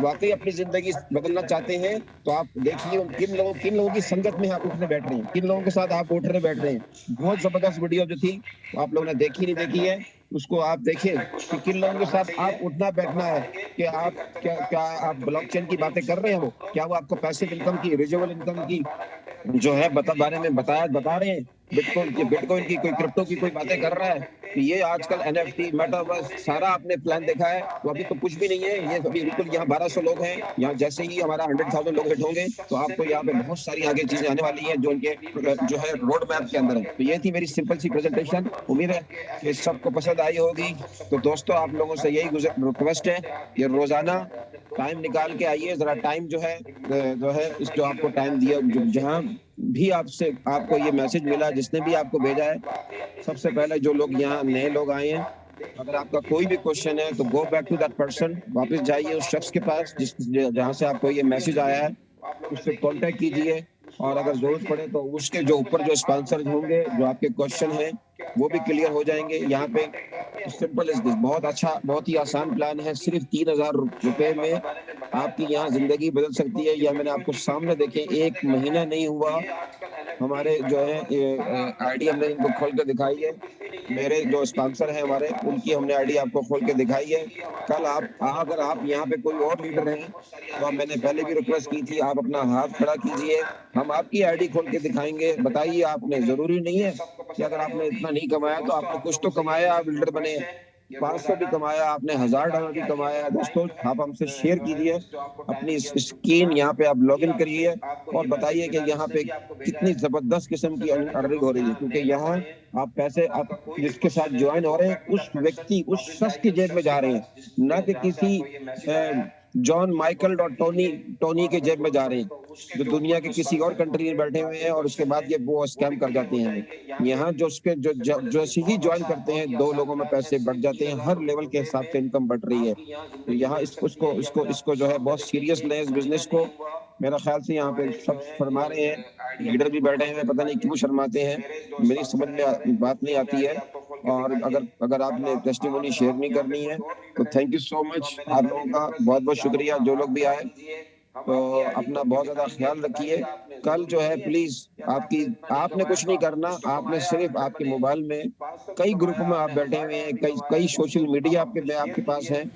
वाकई अपनी जिंदगी बदलना चाहते हैं, तो आप देखिए किन लोगों की संगत में आप उठने बैठ रहे हैं, किन लोगों के साथ आप उठने बैठ रहे हैं। बहुत जबरदस्त वीडियो जो थी आप लोगों ने देखी नहीं देखी है, उसको आप देखिए कि किन लोगों के साथ आप उठना बैठना है, कि आप क्या आप ब्लॉकचेन की बातें कर रहे हो, क्या वो आपको पैसिव इनकम की, रिजर्वल इनकम की जो है बारे में बता रहे हैं, बिटकॉइन की, कोई क्रिप्टो की कोई बातें कर रहा है। तो ये आजकल एनएफटी मेटावर्स सारा आपने प्लान देखा है, तो अभी तो कुछ भी नहीं है। ये अभी बिल्कुल यहाँ 1200 लोग हैं, यहाँ जैसे ही हमारा 100,000 लोग हिट होंगे तो आपको यहाँ पे बहुत सारी आगे चीजें आने वाली है जो उनके जो है रोड मैप के अंदर है। तो ये थी मेरी सिंपल सी प्रेजेंटेशन, उम्मीद है कि सबको पसंद आई होगी। तो दोस्तों आप लोगों से यही रिक्वेस्ट है कि रोजाना टाइम निकाल के आइए, जरा टाइम जो है इस जो आपको टाइम दिया, जहाँ भी आपको ये मैसेज मिला, जिसने भी आपको भेजा है, सबसे पहले जो लोग यहाँ नए लोग आए हैं, अगर आपका कोई भी क्वेश्चन है तो go back to that person, वापस जाइए उस शख्स के पास जहां से आपको ये मैसेज आया है, उससे कांटेक्ट कीजिए। और अगर जरूरत पड़े तो उसके जो ऊपर जो स्पॉन्सर होंगे, जो आपके क्वेश्चन हैं वो भी क्लियर हो जाएंगे। यहाँ पे सिंपल इज दिस, बहुत अच्छा, बहुत ही आसान प्लान है, सिर्फ 3,000 रुपए में आपकी यहाँ जिंदगी बदल सकती है। या मैंने आपको सामने देखे, 1 महीना नहीं हुआ हमारे जो है आईडी हमने इनको खोल के दिखाई है, मेरे जो स्पॉन्सर है हमारे, उनकी हमने आईडी आपको खोल के दिखाई है। कल अगर आप यहाँ पे कोई और लीडर हैं तो मैंने पहले भी रिक्वेस्ट की थी, आप अपना हाथ खड़ा कीजिए, हम आपकी आईडी खोल के दिखाएंगे। बताइए, आपने, जरूरी नहीं है कि अगर आपने इतना नहीं कमाया तो आपने कुछ तो कमाया, आप लीडर बने, 500 भी कमाया आपने, $1,000 भी कमाया। दोस्तों आप हमसे शेयर कीजिए अपनी स्क्रीन, यहाँ पे आप लॉग इन करिए और बताइए कि यहाँ पे कितनी जबरदस्त किस्म की अर्निंग हो रही है, क्योंकि यहाँ आप पैसे आप जिसके साथ ज्वाइन हो रहे हैं, उस व्यक्ति, उस शख्स की जेब में जा रहे हैं, ना कि किसी जॉन माइकल और टोनी के जेब में जा रहे हैं, जो दुनिया के किसी और कंट्री में बैठे हुए हैं, और उसके बाद ये वो स्कैम कर जाते हैं। यहाँ जो ही ज्वाइन करते हैं, 2 लोगों में पैसे बढ़ जाते हैं, हर लेवल के हिसाब से इनकम बढ़ रही है। तो यहाँ इसको जो है बहुत सीरियस लें इस बिजनेस को। मेरा ख्याल से यहाँ पे सब शर्मा रहे हैं, लीडर भी बैठे हैं, पता नहीं क्यों शर्माते हैं, मेरी समझ में बात नहीं आती है। और अगर आपने टेस्टिमोनी शेयर नहीं करनी है तो थैंक यू सो मच, आप लोगों का बहुत बहुत शुक्रिया जो लोग भी आए। तो अपना बहुत ज्यादा ख्याल रखिए। कल जो है प्लीज आपने कुछ नहीं करना, आपने सिर्फ आपके मोबाइल में कई ग्रुपों में आप बैठे हुए हैं, कई सोशल मीडिया आपके पास है,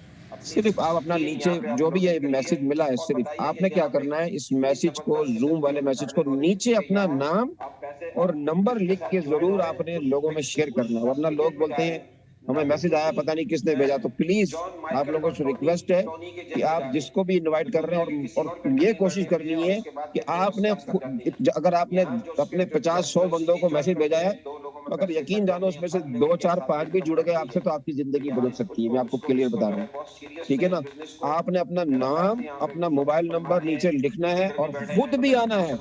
सिर्फ आप अपना नीचे जो भी ये मैसेज मिला है, सिर्फ आपने क्या करना है, इस मैसेज को, जूम वाले मैसेज को, नीचे अपना नाम और नंबर लिख के जरूर आपने लोगों में शेयर करना। वरना लोग बोलते हैं हमें मैसेज आया, पता नहीं किसने भेजा। तो प्लीज आप लोगों से रिक्वेस्ट है कि आप जिसको भी इनवाइट कर रहे हैं, और ये कोशिश करनी है कि अगर आपने अपने 50-100 बंदों को मैसेज भेजा है, तो अगर यकीन जानो उसमें से 2-4-5 भी जुड़ गए आपसे, तो आपकी जिंदगी बदल सकती है। मैं आपको क्लियर बता रहा हूँ, ठीक है ना। आपने अपना नाम, अपना मोबाइल नंबर नीचे लिखना है और खुद भी आना है,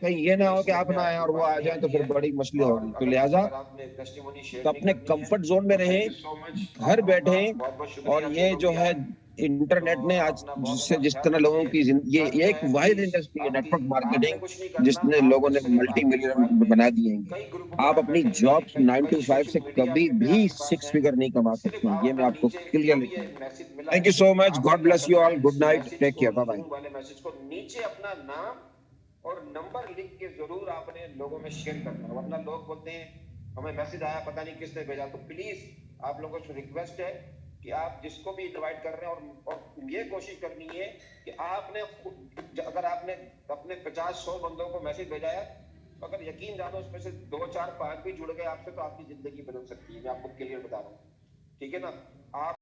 कहीं ये ना हो कि आप ना आए और वो आ जाए तो फिर बड़ी मुश्किल होगी। तो लिहाजा तो अपने कंफर्ट जोन में रहें, घर बैठे, और ये जो है इंटरनेट ने आज जिससे जिस तरह लोगों की ये एक वाइड इंडस्ट्री है, नेटवर्क मार्केटिंग, जिसने लोगों ने मल्टी मिलियनर बना दिए हैं। आप अपनी जॉब 9 to 5 से कभी भी 6 फिगर नहीं कमा सकते हैं, ये मैं आपको clearly. Thank you so much, God bless you all, good night, take care, bye bye. वाले मैसेज को नीचे अपना नाम और नंबर लिख के जरूर आपने लोगों में शेयर करना है, वरना लोग बोलते हैं हमें मैसेज आया पता नहीं किसने भेजा। तो प्लीज आप लोगों से रिक्वेस्ट है कि आप जिसको भी इनवाइट कर रहे हैं और ये कोशिश करनी है कि आपने अगर आपने अपने 50-100 बंदों को मैसेज भेजा है, तो अगर यकीन जानो उसमें से 2 4 5 भी जुड़ गए आपसे, तो आपकी जिंदगी बदल सकती है। मैं आपको क्लियर बता रहा हूँ, ठीक है ना। आप